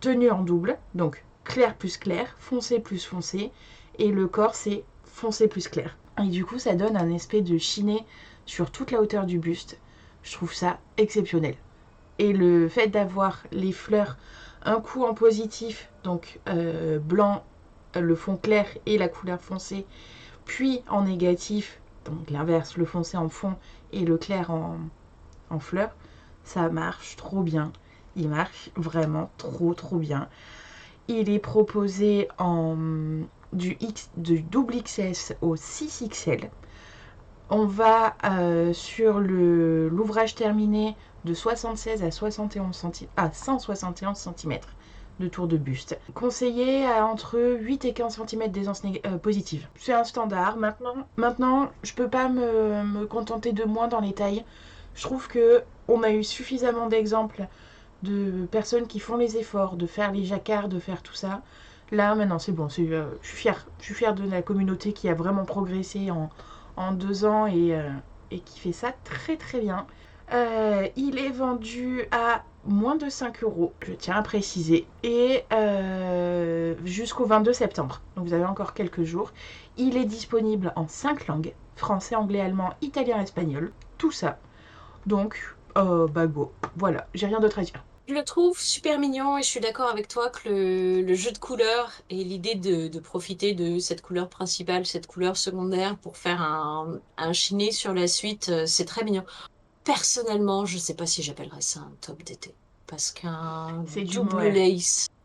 tenu en double, donc clair plus clair, foncé plus foncé, et le corps c'est foncé plus clair. Et du coup, ça donne un aspect de chiné sur toute la hauteur du buste. Je trouve ça exceptionnel. Et le fait d'avoir les fleurs un coup en positif, donc blanc, le fond clair et la couleur foncée, puis en négatif, donc l'inverse, le foncé en fond et le clair en fleurs, ça marche trop bien. Il marche vraiment trop bien. Il est proposé du double XS au 6XL. On va sur l'ouvrage terminé de 76 à 71 cm, à 171 cm de tour de buste. Conseillé à entre 8 et 15 cm d'aisance positive. C'est un standard. Maintenant, je peux pas me contenter de moins dans les tailles. Je trouve que on a eu suffisamment d'exemples de personnes qui font les efforts, de faire les jacquards, de faire tout ça. Là, maintenant, c'est bon. Je suis fière. Je suis fière de la communauté qui a vraiment progressé en 2 ans et qui fait ça très très bien. Il est vendu à moins de 5 euros, je tiens à préciser, et jusqu'au 22 septembre. Donc vous avez encore quelques jours. Il est disponible en 5 langues, français, anglais, allemand, italien, espagnol, tout ça. Donc, bah go, voilà, j'ai rien d'autre à dire. Je le trouve super mignon et je suis d'accord avec toi que le jeu de couleurs et l'idée de profiter de cette couleur principale, cette couleur secondaire pour faire un chiner sur la suite, c'est très mignon. Personnellement, je sais pas si j'appellerais ça un top d'été. Parce C'est du mohair.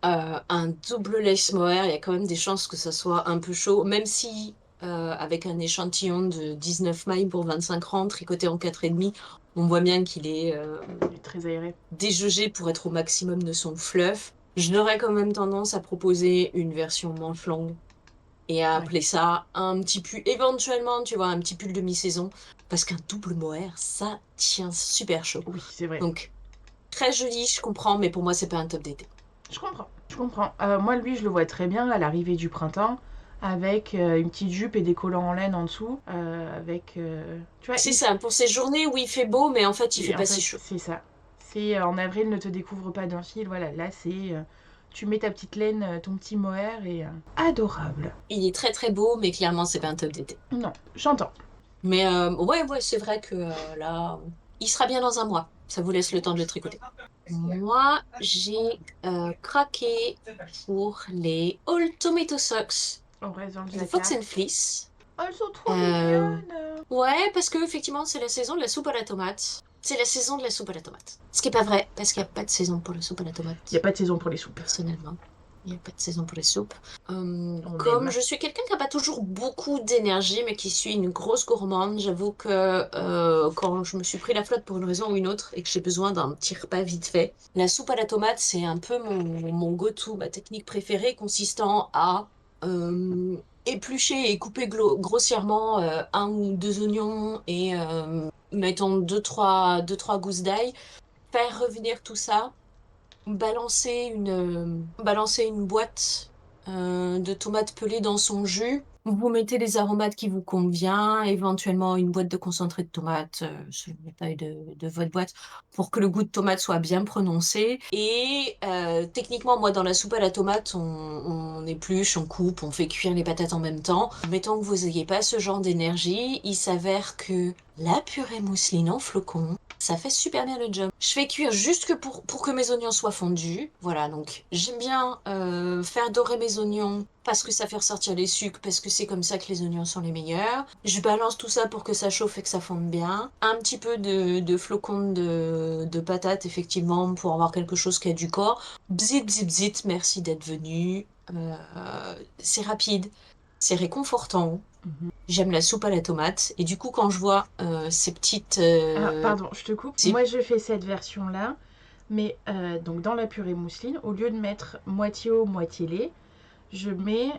un double lace mohair, il y a quand même des chances que ça soit un peu chaud, même si avec un échantillon de 19 mailles pour 25 rangs, tricoté en 4,5, on voit bien qu'il est Il est très aéré. déjaugé pour être au maximum de son fluff. Je n'aurais quand même tendance à proposer une version manche longue et à Ouais. appeler ça un petit pull, éventuellement, tu vois, un petit pull de mi-saison, parce qu'un double mohair, ça tient super chaud. Oui, c'est vrai. Donc, très joli, je comprends, mais pour moi, c'est pas un top d'été. Je comprends. Je comprends. Moi, lui, je le vois très bien à l'arrivée du printemps, avec une petite jupe et des collants en laine en dessous, tu vois, C'est ça, pour ces journées où il fait beau, mais en fait, il fait et en pas si fait, chaud. c'est ça. C'est en avril, ne te découvre pas d'un fil. Voilà, là, c'est tu mets ta petite laine, ton petit mohair et adorable. Il est très très beau, mais clairement, c'est pas un top d'été. Non, j'entends. Mais ouais, c'est vrai que là, il sera bien dans un mois. Ça vous laisse le temps de le tricoter. Moi, j'ai craqué pour les All Tomato Socks On reste dans le de Fox jacquard. and Fleece. Oh, elles sont trop Euh, mignonnes. ouais, parce que effectivement, c'est la saison de la soupe à la tomate. C'est la saison de la soupe à la tomate. Ce qui est pas vrai, parce qu'il n'y a pas de saison pour la soupe à la Il n'y a tomate, pas de saison pour les soupes. personnellement. Il n'y a pas de saison pour les soupes. On Comme aime. je suis quelqu'un qui n'a pas toujours beaucoup d'énergie, mais qui suis une grosse gourmande, j'avoue que quand je me suis pris la flotte pour une raison ou une autre et que j'ai besoin d'un petit repas vite fait, la soupe à la tomate, c'est un peu mon go-to, ma technique préférée consistant à éplucher et couper grossièrement un ou deux oignons et mettons deux, trois gousses d'ail, faire revenir tout ça, balancer une boîte de tomates pelées dans son jus. Vous mettez les aromates qui vous convient, éventuellement une boîte de concentré de tomate selon la taille de votre boîte pour que le goût de tomate soit bien prononcé. Et techniquement, moi, dans la soupe à la tomate, on épluche, on coupe, on fait cuire les patates en même temps. Mettons que vous n'ayez pas ce genre d'énergie, il s'avère que la purée mousseline en flocons, ça fait super bien le job. Je fais cuire juste que pour que mes oignons soient fondus. Voilà, donc j'aime bien faire dorer mes oignons parce que ça fait ressortir les sucres, parce que c'est comme ça que les oignons sont les meilleurs. Je balance tout ça pour que ça chauffe et que ça fonde bien. Un petit peu de flocons de patates, effectivement, pour avoir quelque chose qui a du corps. Bzit, bzit, bzit, merci d'être venu. C'est rapide, c'est réconfortant. Mhm. J'aime la soupe à la tomate. Et du coup, quand je vois ces petites... Ah, pardon, je te coupe. ces- Moi, je fais cette version-là, mais donc dans la purée mousseline, au lieu de mettre moitié eau, moitié lait, je mets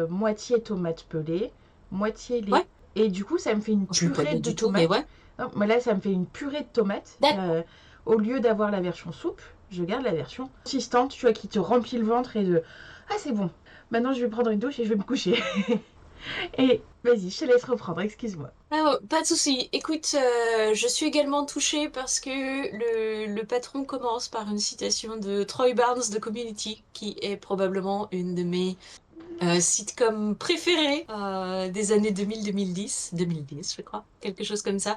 moitié tomate pelée, moitié lait. Ouais, Et du coup, ça me fait une je lui pas purée bien de du tout, mais tomates. ouais. Non, mais là, ça me fait une purée de tomates. D'accord. Au lieu d'avoir la version soupe, je garde la version consistante, tu vois, qui te remplit le ventre et de... Ah, c'est bon. Maintenant, je vais prendre une douche et je vais me coucher. Et vas-y, je te laisse reprendre, excuse-moi. Ah, pas de souci. Écoute, je suis également touchée parce que le patron commence par une citation de Troy Barnes de Community, qui est probablement une de mes sitcoms préférées des années 2000-2010, 2010 je crois, quelque chose comme ça.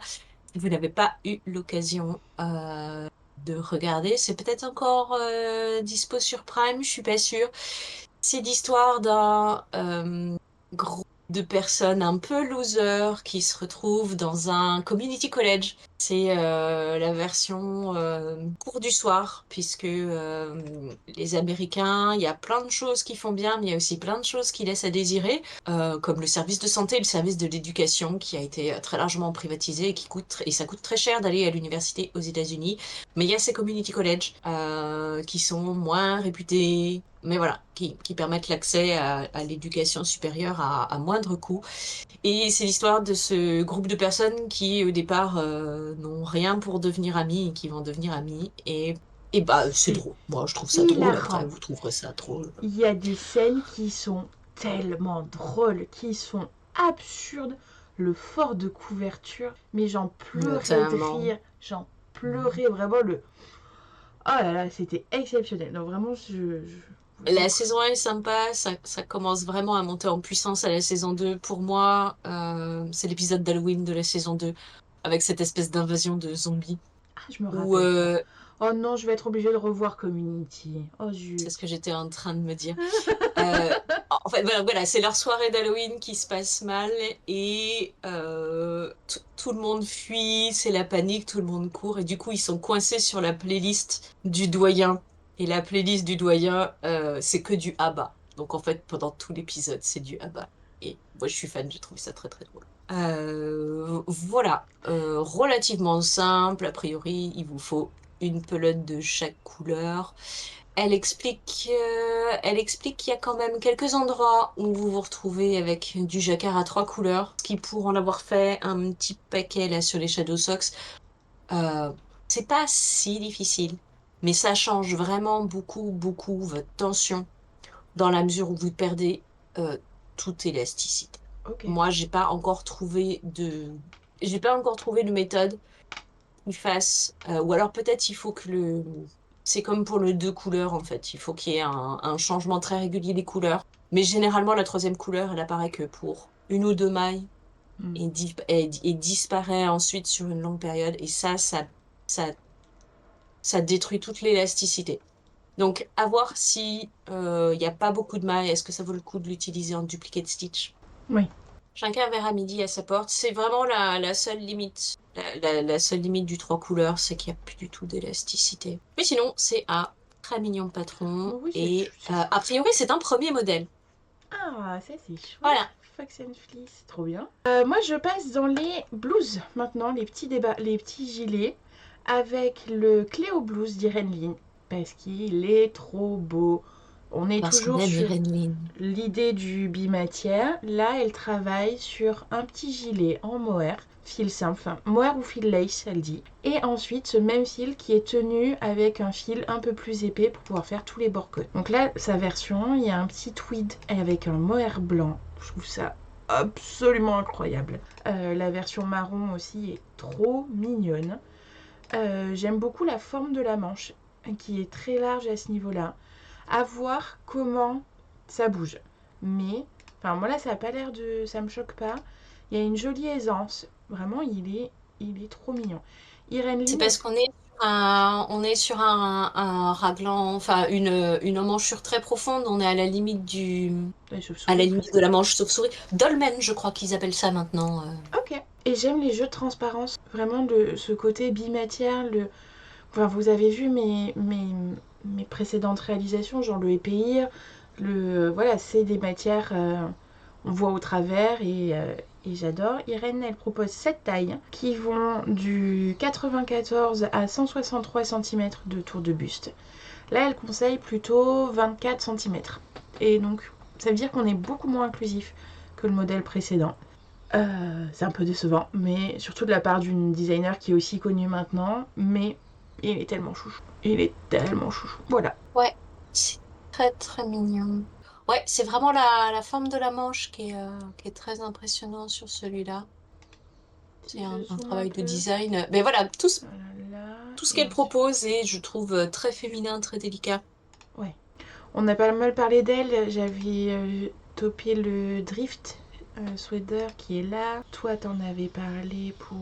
Si vous n'avez pas eu l'occasion de regarder, c'est peut-être encore dispo sur Prime, je suis pas sûre. C'est l'histoire d'un groupe de personnes un peu losers qui se retrouvent dans un community college. C'est la version cours du soir, puisque les Américains, il y a plein de choses qui font bien, mais il y a aussi plein de choses qui laissent à désirer, comme le service de santé et le service de l'éducation, qui a été très largement privatisé et et ça coûte très cher d'aller à l'université aux États-Unis. Mais il y a ces community colleges qui sont moins réputés, mais voilà, qui permettent l'accès à l'éducation supérieure à moindre coût. Et c'est l'histoire de ce groupe de personnes qui, au départ, n'ont rien pour devenir amis et qui vont devenir amis. Et Et bah, c'est C'est drôle. Moi, je trouve ça drôle. Après, hilarant. vous trouverez ça drôle. Il y a des scènes qui sont tellement drôles, qui sont absurdes. Le fort de couverture, mais j'en pleurais de Notamment. rire, j'en pleurais vraiment le. Oh là là, c'était exceptionnel. Donc vraiment, je vous. La saison 1 est sympa, ça commence vraiment à monter en puissance à la saison 2. Pour moi, c'est l'épisode d'Halloween de la saison 2, avec cette espèce d'invasion de zombies, Ah, je me où rappelle pas. Oh non, je vais être obligée de revoir Community. Oh c'est ce que zut. j'étais en train de me dire. Euh, En fait, voilà, c'est leur soirée d'Halloween qui se passe mal et tout le monde fuit, c'est la panique, tout le monde court et du coup ils sont coincés sur la playlist du doyen. Et la playlist du doyen, c'est que du ABBA. Donc en fait, pendant tout l'épisode, c'est du ABBA. Et moi je suis fan, j'ai trouvé ça très très drôle. Voilà, relativement simple. A priori, il vous faut une pelote de chaque couleur. Elle explique qu'il y a quand même quelques endroits où vous vous retrouvez avec du jacquard à 3 couleurs, qui pour en avoir fait un petit paquet là sur les Shadow Socks, euh, c'est pas si difficile, mais ça change vraiment beaucoup, beaucoup votre tension dans la mesure où vous perdez euh, toute élasticité. Ok. Moi, j'ai pas encore trouvé de méthode il fasse. Ou alors peut-être il faut que le. C'est comme pour le deux couleurs en fait. Il faut qu'il y ait un changement très régulier des couleurs. Mais généralement, la troisième couleur, elle apparaît que pour une ou deux mailles Hmm. et disparaît ensuite sur une longue période. Et ça, ça détruit toute l'élasticité. Donc, à voir si il n'y a pas beaucoup de mailles. Est-ce que ça vaut le coup de l'utiliser en duplicate stitch? Oui. Chacun verra midi à sa porte. C'est vraiment la seule limite. La seule limite du 3 couleurs, c'est qu'il n'y a plus du tout d'élasticité. Mais sinon, c'est un très mignon patron. Bon, oui, Et c'est a chouette. priori, c'est un premier modèle. Ah, ça c'est chouette. Voilà. Fox and Fleece, trop bien. Moi, je passe dans les blues maintenant, les petits débats, les petits gilets, avec le Cléo Blues d'Irene Lin, parce qu'il est trop beau. On est Parce qu'on toujours aime sur Irene Lin. l'idée du bimatière. Là, elle travaille sur un petit gilet en mohair, fil simple, enfin mohair ou fil lace, elle dit. Et ensuite, ce même fil qui est tenu avec un fil un peu plus épais pour pouvoir faire tous les bords côtes. Donc là, sa version, il y a un petit tweed avec un mohair blanc. Je trouve ça absolument incroyable. La version marron aussi est trop mignonne. J'aime beaucoup la forme de la manche, qui est très large à ce niveau-là. À voir comment ça bouge. Mais, enfin, moi là, ça a pas l'air de. Ça me choque pas. Il y a une jolie aisance. Vraiment, il est trop mignon. Irene C'est Lin, parce qu'on est sur un raglan, enfin une emmanchure très profonde. On est à la limite les à la chauves-souris limite de presque. la manche chauve-souris. Dolmen, je crois qu'ils appellent ça maintenant. Ok. Et j'aime les jeux de transparence. Vraiment, de ce côté bimatière. Enfin, vous avez vu mes précédentes réalisations, genre le épeir. Voilà, c'est des matières. On voit au travers et j'adore. Irène, elle propose 7 tailles qui vont du 94 à 163 cm de tour de buste. Là, elle conseille plutôt 24 cm. Et donc, ça veut dire qu'on est beaucoup moins inclusif que le modèle précédent. C'est un peu décevant, mais surtout de la part d'une designer qui est aussi connue maintenant. Mais il est tellement chouchou. Il est tellement chouchou. Voilà. Ouais, c'est très très mignon. Ouais, c'est vraiment la forme de la manche qui est très impressionnant sur celui-là. Si C'est je un zoome un travail de peu. design. Mais voilà, Voilà. tout ce Et qu'elle ensuite. propose est, je trouve, très féminin, très délicat. Ouais. On a pas mal parlé d'elle. J'avais topé le Drift Sweater qui est là. Toi, t'en avais parlé pour.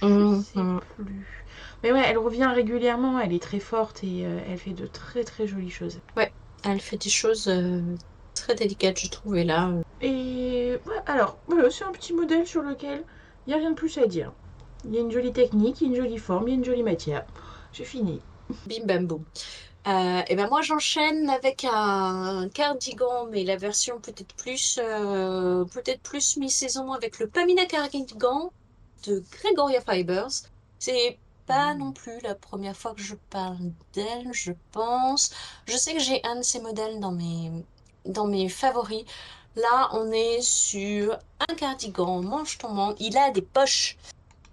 Je sais Mhm. plus. Mais ouais, elle revient régulièrement. Elle est très forte et elle fait de très très jolies choses. Ouais, elle fait des choses très délicates, je trouve. Et là, Et ouais, alors, voilà, c'est un petit modèle sur lequel il n'y a rien de plus à dire. Il y a une jolie technique, il y a une jolie forme, il y a une jolie matière. J'ai fini. bim bam boum. Et ben moi j'enchaîne avec un cardigan, mais la version peut-être plus mi-saison avec le Pamina Cardigan de Gregoria Fibers. C'est pas non plus la première fois que je parle d'elle, je pense. Je sais que j'ai un de ces modèles dans mes favoris. Là, on est sur un cardigan manche tombante. Il a des poches.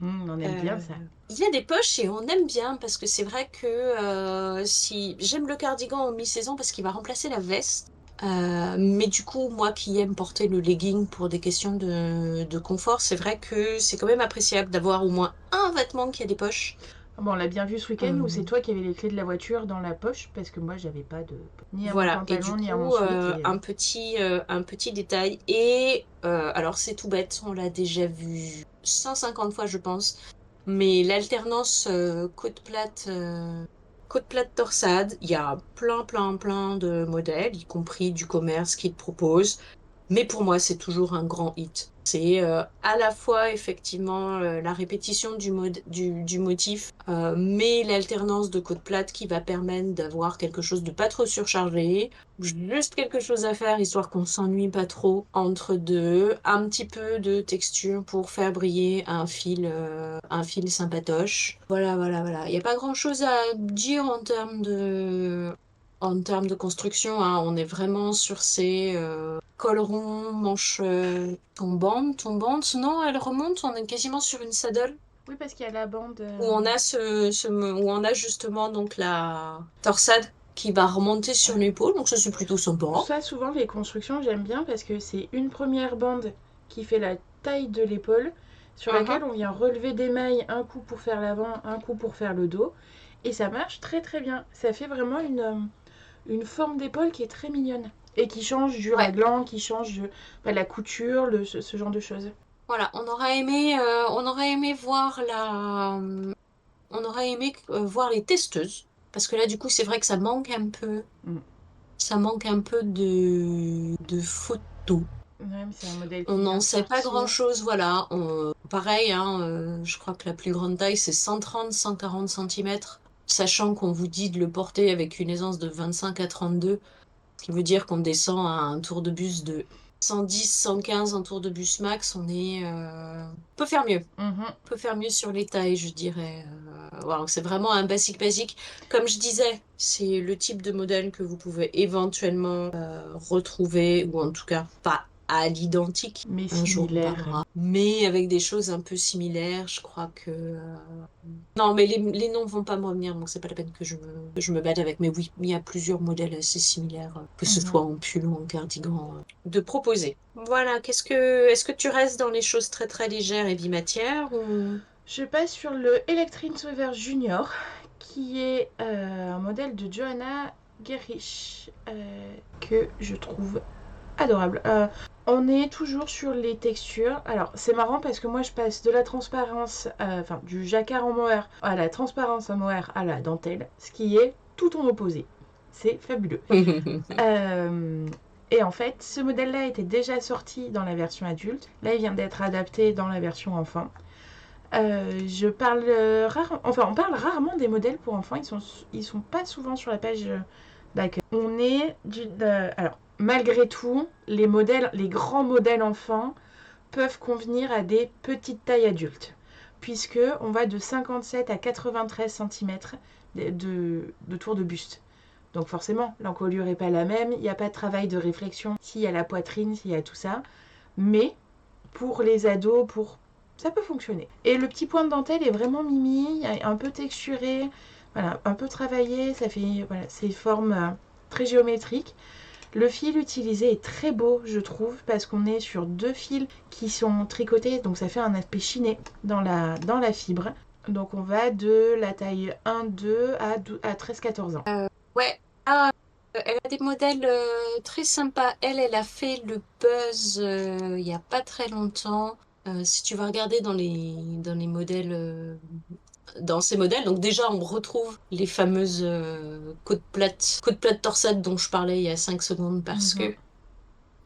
On aime bien Euh, ça. il y a des poches et on aime bien parce que c'est vrai que si j'aime le cardigan en mi-saison parce qu'il va remplacer la veste. Mais du coup, moi qui aime porter le legging pour des questions de confort, c'est vrai que c'est quand même appréciable d'avoir au moins un vêtement qui a des poches. Ah bon, on l'a bien vu ce week-end où c'est Euh, toi qui avais les clés de la voiture dans la poche parce que moi j'avais pas de ni à mon voilà. Et du pantalon ni à mon coup, sweat un petit détail. Et alors c'est tout bête, on l'a déjà vu 150 fois, je pense. Mais l'alternance côte plate torsade, il y a plein de modèles, y compris du commerce qui le propose. Mais pour moi, c'est toujours un grand hit. C'est à la fois effectivement la répétition du motif, mais l'alternance de côte plate qui va permettre d'avoir quelque chose de pas trop surchargé, juste quelque chose à faire histoire qu'on s'ennuie pas trop entre deux, un petit peu de texture pour faire briller un fil sympatoche. Voilà. Il n'y a pas grand-chose à dire en termes de construction, hein. On est vraiment sur ces col rond, manche tombante. Non, elle remonte. On est quasiment sur une saddle Oui, parce qu'il y a la bande. où on a où on a justement donc la torsade qui va remonter sur l'épaule. Donc ça c'est plutôt sympa. Ça, souvent, les constructions, j'aime bien parce que c'est une première bande qui fait la taille de l'épaule, sur laquelle Mhm. on vient relever des mailles, un coup pour faire l'avant, un coup pour faire le dos. Et ça marche très très bien. Ça fait vraiment une forme d'épaule qui est très mignonne. Et qui change du Ouais. raglan, qui change la couture, ce genre de choses. Voilà. On aurait aimé voir on aurait aimé voir les testeuses parce que là du coup c'est vrai que ça manque un peu. Mm. Ça manque un peu de photos. Ouais, mais c'est un modèle On qui vient n'en de sait pas sortir. grand-chose, voilà. Pareil, hein, je crois que la plus grande taille, c'est 130-140 cm, sachant qu'on vous dit de le porter avec une aisance de 25 à 32, ce qui veut dire qu'on descend à un tour de bus de 110-115 en tour de bus max. On peut faire mieux. Mhm. Peut faire mieux sur les tailles, je dirais. Voilà, c'est vraiment un basique. Comme je disais, c'est le type de modèle que vous pouvez éventuellement retrouver, ou en tout cas pas à l'identique. Mais Un jour on similaire. parlera. Mais avec des choses un peu similaires, je crois que... Non, mais les noms vont pas me revenir, donc c'est pas la peine que je me batte avec. Mais oui, il y a plusieurs modèles assez similaires, que ce Mhm. soit en pull ou en cardigan, de proposer. Voilà, est-ce que tu restes dans les choses très légères et bimatières ou... Je passe sur le Electrin Sweaver Junior, qui est un modèle de Johanna Gerich, que je trouve adorable. On est toujours sur les textures. Alors, c'est marrant parce que moi, je passe de la transparence, enfin, du jacquard en mohair à la transparence en mohair à la dentelle, ce qui est tout ton opposé. C'est fabuleux. Euh, et en fait, ce modèle-là était déjà sorti dans la version adulte. Là, il vient d'être adapté dans la version enfant. Je parle enfin, on parle rarement des modèles pour enfants. Ils sont pas souvent sur la page d'accueil. On est alors, malgré tout, les grands modèles enfants peuvent convenir à des petites tailles adultes, puisque on va de 57 à 93 cm de tour de buste. Donc forcément, l'encolure n'est pas la même, il n'y a pas de travail de réflexion s'il y a la poitrine, s'il y a tout ça. Mais pour les ados, ça peut fonctionner. Et le petit point de dentelle est vraiment mimi, un peu texturé, voilà, un peu travaillé, ça fait voilà, ces formes très géométriques. Le fil utilisé est très beau, je trouve, parce qu'on est sur deux fils qui sont tricotés, donc ça fait un aspect chiné dans la fibre. Donc on va de la taille 1-2 à 13-14 ans. Ouais. Elle a des modèles très sympas. Elle a fait le buzz il y a pas très longtemps. Si tu vas regarder dans les modèles, dans ces modèles, donc déjà on retrouve les fameuses côtes plates torsades dont je parlais il y a 5 secondes parce Mhm. que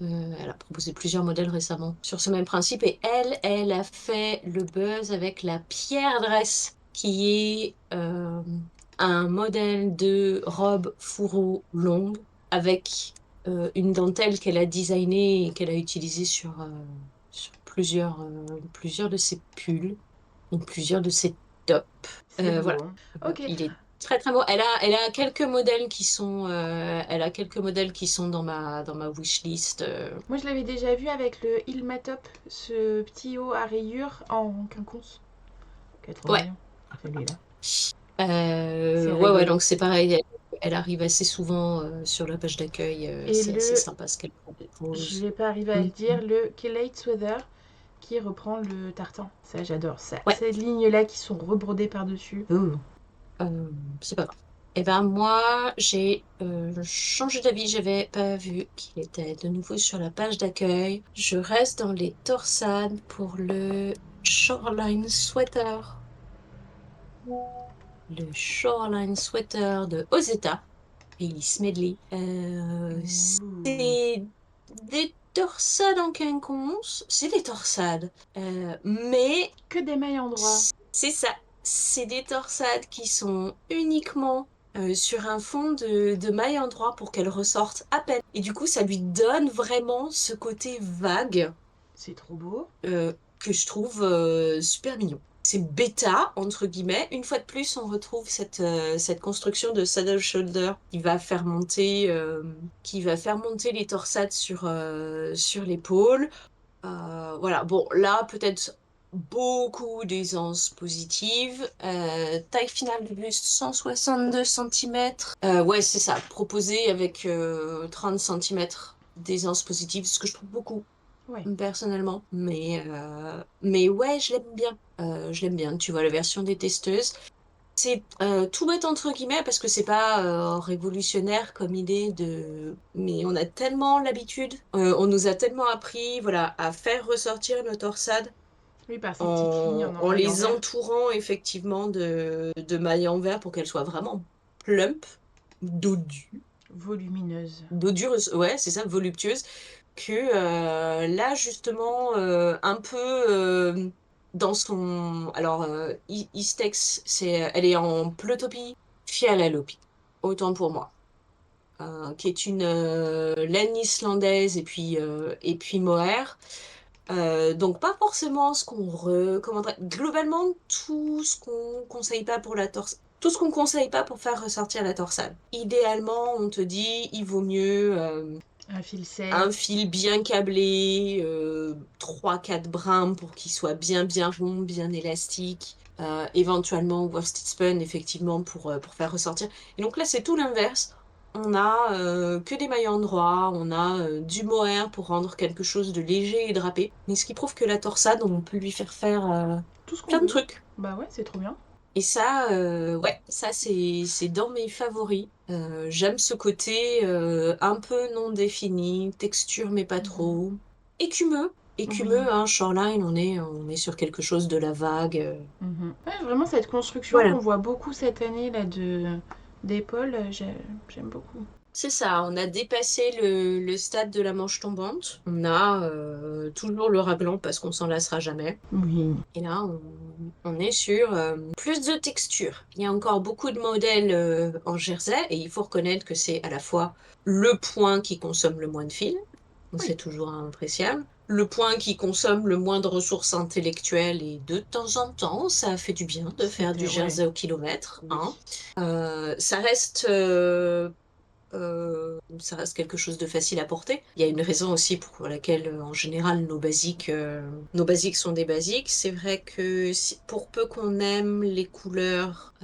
elle a proposé plusieurs modèles récemment sur ce même principe. Et elle a fait le buzz avec la Pierre Dress, qui est un modèle de robe fourreau longue avec une dentelle qu'elle a designée et qu'elle a utilisée sur plusieurs de ses pulls ou plusieurs de ses tops. C'est beau, Voilà. hein. Ok. Il est très beau. Elle a quelques modèles elle a quelques modèles qui sont dans ma wishlist. Moi, je l'avais déjà vu avec le Ilmatop, ce petit haut à rayures en quinconce. Ouais, 81. celui-là. Ouais, ouais, Rigolo. donc c'est pareil, elle arrive assez souvent sur la page d'accueil, Et c'est assez le, sympa ce qu'elle je propose. vais pas arriver à le Mhm. dire, le Kelate Sweater qui reprend le tartan. Ça, j'adore ça. Ouais, Ces lignes-là qui sont rebrodées par-dessus. Oh. c'est pas grave. Eh ben moi, j'ai changé d'avis, j'avais pas vu qu'il était de nouveau sur la page d'accueil. Je reste dans les torsades pour le Shoreline Sweater. Le Shoreline Sweater de Ozeta, Ellis Medley. Ouh. C'est des torsades en quinconce, c'est des torsades. Mais Que des mailles en droit. c'est ça, c'est des torsades qui sont uniquement sur un fond de maille en drap pour qu'elles ressortent à peine. Et du coup, ça lui donne vraiment ce côté vague C'est trop beau. que je trouve super mignon. C'est bêta, entre guillemets. Une fois de plus, on retrouve cette construction de saddle shoulder qui va faire monter les torsades sur l'épaule. Voilà, bon, là, peut-être beaucoup d'aisance positive. Taille finale du buste, 162 cm. Ouais, c'est ça, proposé avec 30 cm d'aisance positive, ce que je trouve beaucoup Ouais. personnellement. Mais ouais, je l'aime bien. Je l'aime bien. Tu vois, la version des testeuses. C'est tout bête entre guillemets parce que c'est pas révolutionnaire comme idée de. Mais on a tellement l'habitude, on nous a tellement appris, voilà, à faire ressortir nos torsades Oui, par ces petites lignes en en maille en les vert. entourant effectivement de mailles en verre pour qu'elles soient vraiment plump, dodues, Volumineuse. ouais, c'est ça, voluptueuses que là justement un peu dans son alors Istex elle est en Pleutopie Fialalopie autant pour moi qui est une laine islandaise et puis mohair. Donc pas forcément ce qu'on recommanderait globalement tout ce qu'on conseille pas pour la torse tout ce qu'on conseille pas pour faire ressortir la torsade. Idéalement, on te dit il vaut mieux Un fil un sec. fil bien câblé, 3-4 brins pour qu'il soit bien rond, bien élastique. Éventuellement worsted spun, effectivement, pour faire ressortir. Et donc là, c'est tout l'inverse. On a que des mailles en droit, on a du mohair pour rendre quelque chose de léger et drapé. Mais ce qui prouve que la torsade, on peut lui faire Tout ce qu'on plein de veut. trucs. Bah ouais, c'est trop bien. Et ça, ouais, ça c'est dans mes favoris. J'aime ce côté un peu non défini, texture mais pas Mhm. trop. Écumeux, Oui. écumeux, hein, Shoreline, on est sur quelque chose de la vague. Mhm. Ouais, vraiment cette construction qu'on Voilà, voit beaucoup cette année là de d'épaule, j'aime beaucoup. c'est ça. On a dépassé le stade de la manche tombante. On a toujours le raglan parce qu'on s'en lassera jamais. Oui. Et là, on est sur plus de texture. Il y a encore beaucoup de modèles en jersey et il faut reconnaître que c'est à la fois le point qui consomme le moins de fil, donc Oui. c'est toujours appréciable, le point qui consomme le moins de ressources intellectuelles et de temps en temps, ça fait du bien de faire du C'était ouais. jersey au kilomètre, Oui. hein. Ça reste ça reste quelque chose de facile à porter. Il y a une raison aussi pour laquelle, en général, nos basiques sont des basiques. C'est vrai que pour peu qu'on aime les couleurs,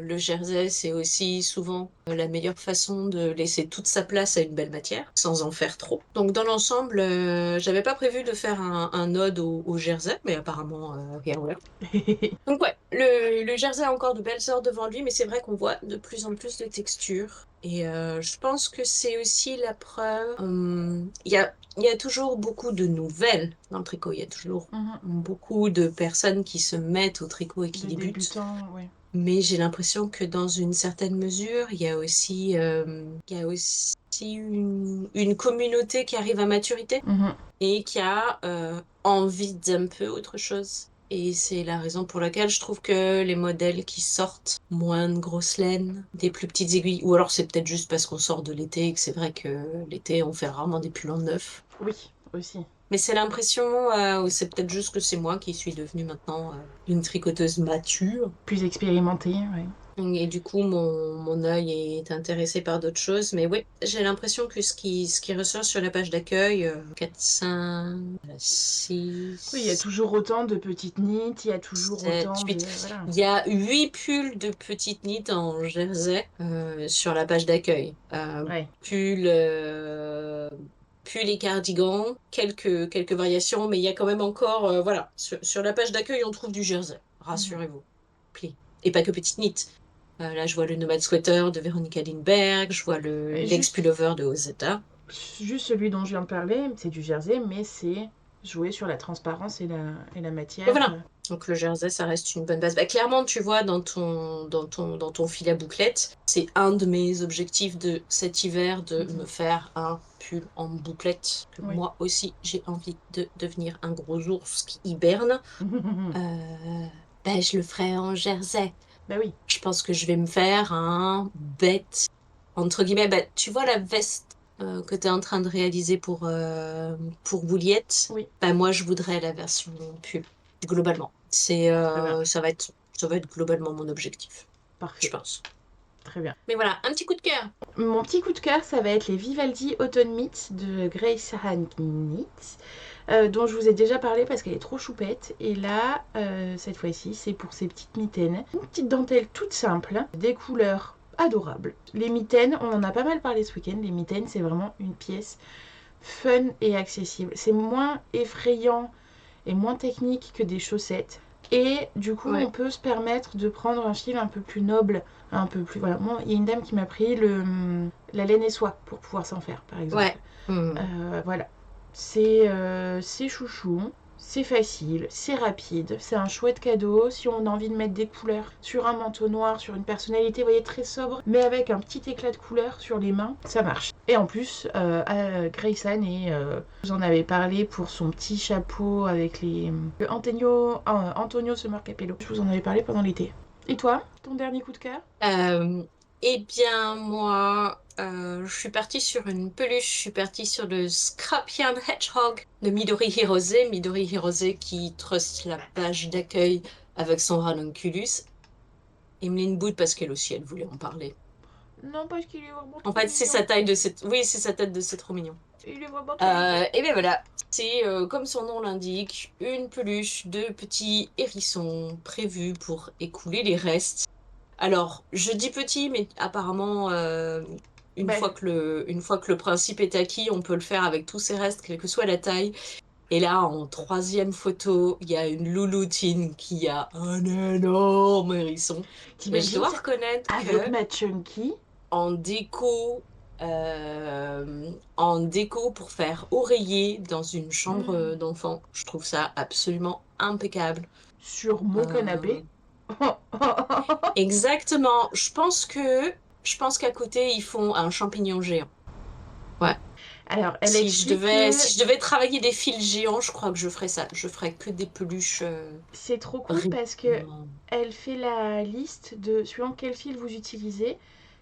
le jersey, c'est aussi souvent la meilleure façon de laisser toute sa place à une belle matière, sans en faire trop. Donc, dans l'ensemble, j'avais pas prévu de faire un ode au jersey, mais apparemment, rien à voir. Donc ouais, le jersey a encore de belles heures devant lui, mais c'est vrai qu'on voit de plus en plus de textures. Et je pense que c'est aussi la preuve. Il y a toujours beaucoup de nouvelles dans le tricot. Il y a toujours Mhm. beaucoup de personnes qui se mettent au tricot et qui De débutent. débutant, ouais. Mais j'ai l'impression que dans une certaine mesure, il y a aussi une communauté qui arrive à maturité Mhm. et qui a envie d'un peu autre chose. Et c'est la raison pour laquelle je trouve que les modèles qui sortent moins de grosses laines, des plus petites aiguilles, ou alors c'est peut-être juste parce qu'on sort de l'été et que c'est vrai que l'été on fait rarement des pulls en neuf. Oui, aussi. Mais c'est l'impression, ou c'est peut-être juste que c'est moi qui suis devenue maintenant une tricoteuse mature. Plus expérimenté, ouais. Et du coup, mon œil est intéressé par d'autres choses. Mais oui, j'ai l'impression que ce qui ressort sur la page d'accueil, 4, 5, Oui, il y a 6, toujours autant de petites nids, il y a toujours 7, autant de... 8. Voilà. Il y a 8 pulls de petites nids en jersey sur la page d'accueil. Ouais. Pulls, pulls et cardigans, quelques variations, mais il y a quand même encore... voilà, sur la page d'accueil, on trouve du jersey. Mhm. Rassurez-vous. Pli. Et pas que petites nids. Là, je vois le Nomad Sweater de Veronica Lindbergh, je vois le Et Legs Pullover de Ozeta. juste celui dont je viens de parler, c'est du jersey, mais c'est jouer sur la transparence et la Et matière. voilà. Donc le jersey, ça reste une bonne base. Bah, clairement, tu vois, dans ton fil à bouclettes, c'est un de mes objectifs de cet hiver de me faire un pull en bouclette. Que Oui. moi aussi, j'ai envie de devenir un gros ours qui hiberne. Je le ferai en jersey. Bah oui. Je pense que je vais me faire un bête, entre guillemets. Bah, tu vois la veste que tu es en train de réaliser pour Bouliette? Oui. Bah, moi, je voudrais la version pull, globalement. Très bien. Ça va être globalement mon objectif, je Parfait. pense. Très bien. Mais voilà, un petit coup de cœur. Mon petit coup de cœur, ça va être les Vivaldi Autumn Meets de Grace Han Knit, dont je vous ai déjà parlé parce qu'elle est trop choupette. Et là, cette fois-ci, c'est pour ces petites mitaines. Une petite dentelle toute simple, des couleurs adorables. Les mitaines, on en a pas mal parlé ce week-end. Les mitaines, c'est vraiment une pièce fun et accessible. C'est moins effrayant et moins technique que des chaussettes. Et du coup, on Ouais. peut se permettre de prendre un fil un peu plus noble, un peu plus... Voilà, moi, il y a une dame qui m'a pris la laine et soie pour pouvoir s'en faire, par exemple. Ouais. Hmm. Voilà. C'est chouchou, c'est facile, c'est rapide, c'est un chouette cadeau. Si on a envie de mettre des couleurs sur un manteau noir, sur une personnalité, vous voyez, très sobre, mais avec un petit éclat de couleur sur les mains, ça marche. Et en plus, Grayson, vous en avez parlé pour son petit chapeau avec le Antonio Summer Capello. Je vous en avais parlé pendant l'été. Et toi, ton dernier coup de cœur? Euh, eh bien, moi, je suis partie sur une peluche. Je suis partie sur le Scrapian Hedgehog de Midori Hirose. Midori Hirose qui truste la page d'accueil avec son ranunculus. Emeline boude parce qu'elle aussi, elle voulait en parler. Non, parce qu'il est vraiment En trop fait, c'est mignon. sa taille de cette... Oui, c'est sa tête de c'est trop mignon. Il est vraiment trop mignon. Et bien voilà, c'est comme son nom l'indique, une peluche de petits hérissons prévus pour écouler les restes. Alors, je dis petit, mais apparemment, une Bah, fois que le principe est acquis, on peut le faire avec tous ses restes, quelle que soit la taille. Et là, en troisième photo, il y a une louloutine qui a un énorme hérisson. Mais je t'imagines dois ça reconnaître avec que ma Chunky? en déco, en déco pour faire oreiller dans une chambre d'enfant, je trouve ça absolument impeccable. Sur mon Euh, canapé. Exactement. Je pense qu'à côté, ils font un champignon géant. Ouais. Alors, elle Si je explique devais, que si je devais travailler des fils géants, je crois que je ferais ça. Je ferais que des peluches c'est trop cool parce que rigolos. elle fait la liste de suivant quel fil vous utilisez,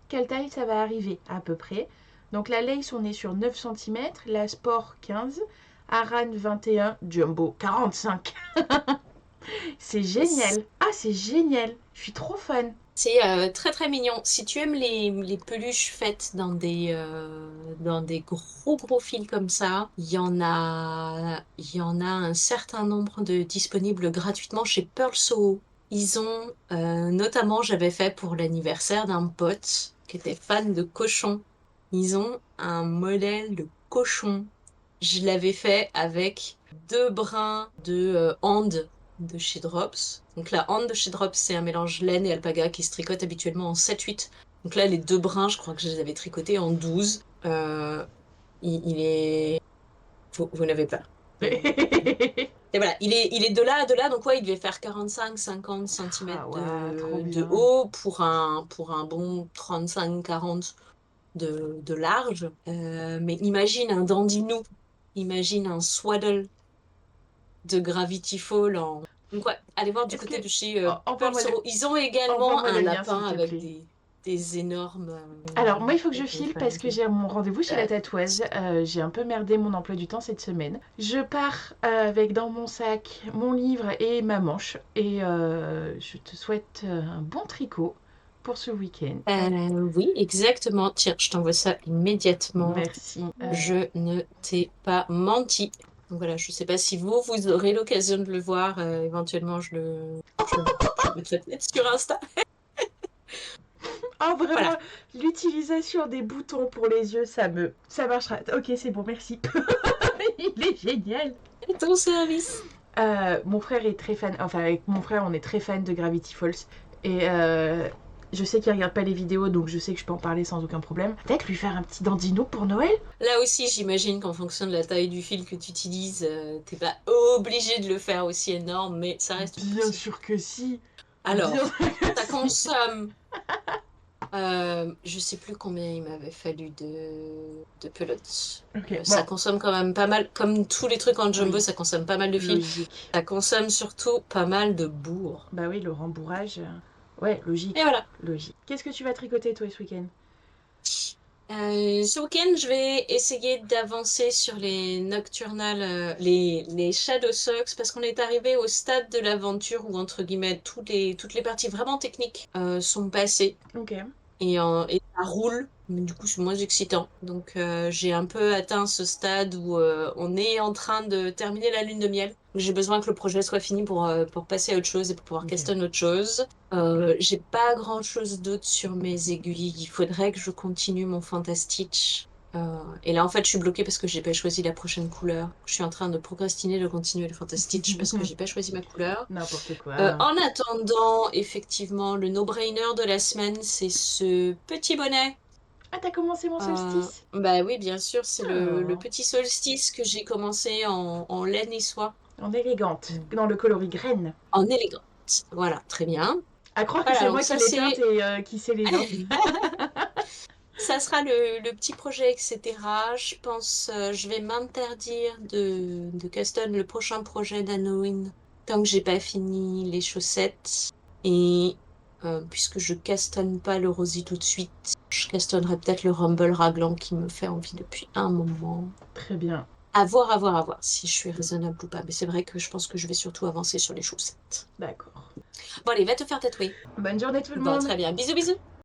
quelle taille ça va arriver à peu près. Donc la lace, on est sur 9 cm, la sport 15, Aran 21, Jumbo 45. C'est génial. Ah, c'est génial. Je suis trop fan. C'est très très mignon. Si tu aimes les peluches faites dans des gros gros fils comme ça, il y en a un certain nombre de disponibles gratuitement chez Pearl Soho. Ils ont notamment, j'avais fait pour l'anniversaire d'un pote qui était fan de cochon. Ils ont un modèle de cochon. Je l'avais fait avec 2 brins de hand de chez Drops. Donc la hand de chez Drops, c'est un mélange laine et alpaga qui se tricote habituellement en 7-8. Donc là, les 2 brins, je crois que je les avais tricotés en 12. Il est... Vous n'avez pas. Et voilà, il est de là à de là, donc ouais, il devait faire 45-50 Ah cm ouais, trop de bien. haut pour un bon 35-40 de large. Mais imagine un dandinou, imagine un swaddle de Gravity Fall en... Donc ouais, allez voir du Est-ce que... côté de chez Pearl Envoie-moi Sorrow. Ils ont également envoie-moi le un lien, s'il lapin te avec plaît. des énormes... Alors, moi, il faut que je comment file dire, parce que j'ai mon rendez-vous chez la euh, tatoueuse. J'ai un peu merdé mon emploi du temps cette semaine. Je pars avec dans mon sac mon livre et ma manche. Et je te souhaite un bon tricot. pour ce week-end. Oui, exactement. Tiens, je t'envoie ça immédiatement. Merci. Je ne t'ai pas menti. Donc voilà, je sais pas si vous aurez l'occasion de le voir. Éventuellement, je le mettrai peut-être sur Insta. Oh, vraiment, Voilà, l'utilisation des boutons pour les yeux, ça marchera. Ok, c'est bon, merci. Il est génial. à ton service. Mon frère est très fan, enfin avec mon frère on est très fan de Gravity Falls et je sais qu'il regarde pas les vidéos donc je sais que je peux en parler sans aucun problème. Peut-être lui faire un petit dandino pour Noël. Là aussi, j'imagine qu'en fonction de la taille du fil que tu utilises, t'es pas obligé de le faire aussi énorme, mais ça reste Bien possible. sûr que si. Bien Alors, sûr que ça si. consomme. Je sais plus combien il m'avait fallu de pelotes. Ok, Ça bon, consomme quand même pas mal, comme tous les trucs en jumbo, oui, ça consomme pas mal de fil. logique. Ça consomme surtout pas mal de bourre. Bah oui, le rembourrage. Ouais, Et logique. voilà. Logique. Qu'est-ce que tu vas tricoter toi ce week-end? Ce week-end, je vais essayer d'avancer sur les nocturnales, les Shadow Socks, parce qu'on est arrivé au stade de l'aventure où, entre guillemets, toutes les parties vraiment techniques sont passées. Ok. Et ça roule, mais du coup c'est moins excitant. Donc j'ai un peu atteint ce stade où on est en train de terminer la lune de miel. J'ai besoin que le projet soit fini pour passer à autre chose et pour pouvoir Ok. castonner autre chose. J'ai pas grand-chose d'autre sur mes aiguilles. Il faudrait que je continue mon Fantastitch. Et là en fait je suis bloquée parce que j'ai pas choisi la prochaine couleur. Je suis en train de procrastiner de continuer le Fantastitch parce que j'ai pas choisi ma couleur. N'importe quoi. En attendant, effectivement, le no-brainer de la semaine, c'est ce petit bonnet. Ah, t'as commencé mon solstice? Bah oui, bien sûr, c'est le Oh. petit solstice que j'ai commencé en laine et soie, En élégante. Mm. Dans le coloris graine. En élégante. Voilà, très bien. À croire que Voilà, c'est donc moi qui ça l'ai peinte c'est... et qui sait les noms. Ça sera le petit projet, etc. Je pense, je vais m'interdire de custom le prochain projet d'Halloween tant que j'ai pas fini les chaussettes. Et puisque je castonne pas le Rosy tout de suite, je castonnerai peut-être le Rumble Raglan qui me fait envie depuis un moment. Très bien. À voir si je suis raisonnable ou pas. Mais c'est vrai que je pense que je vais surtout avancer sur les chaussettes. D'accord. Bon, allez, va te faire tatouer. Bonne journée tout le Bon, monde. très bien. Bisous, bisous.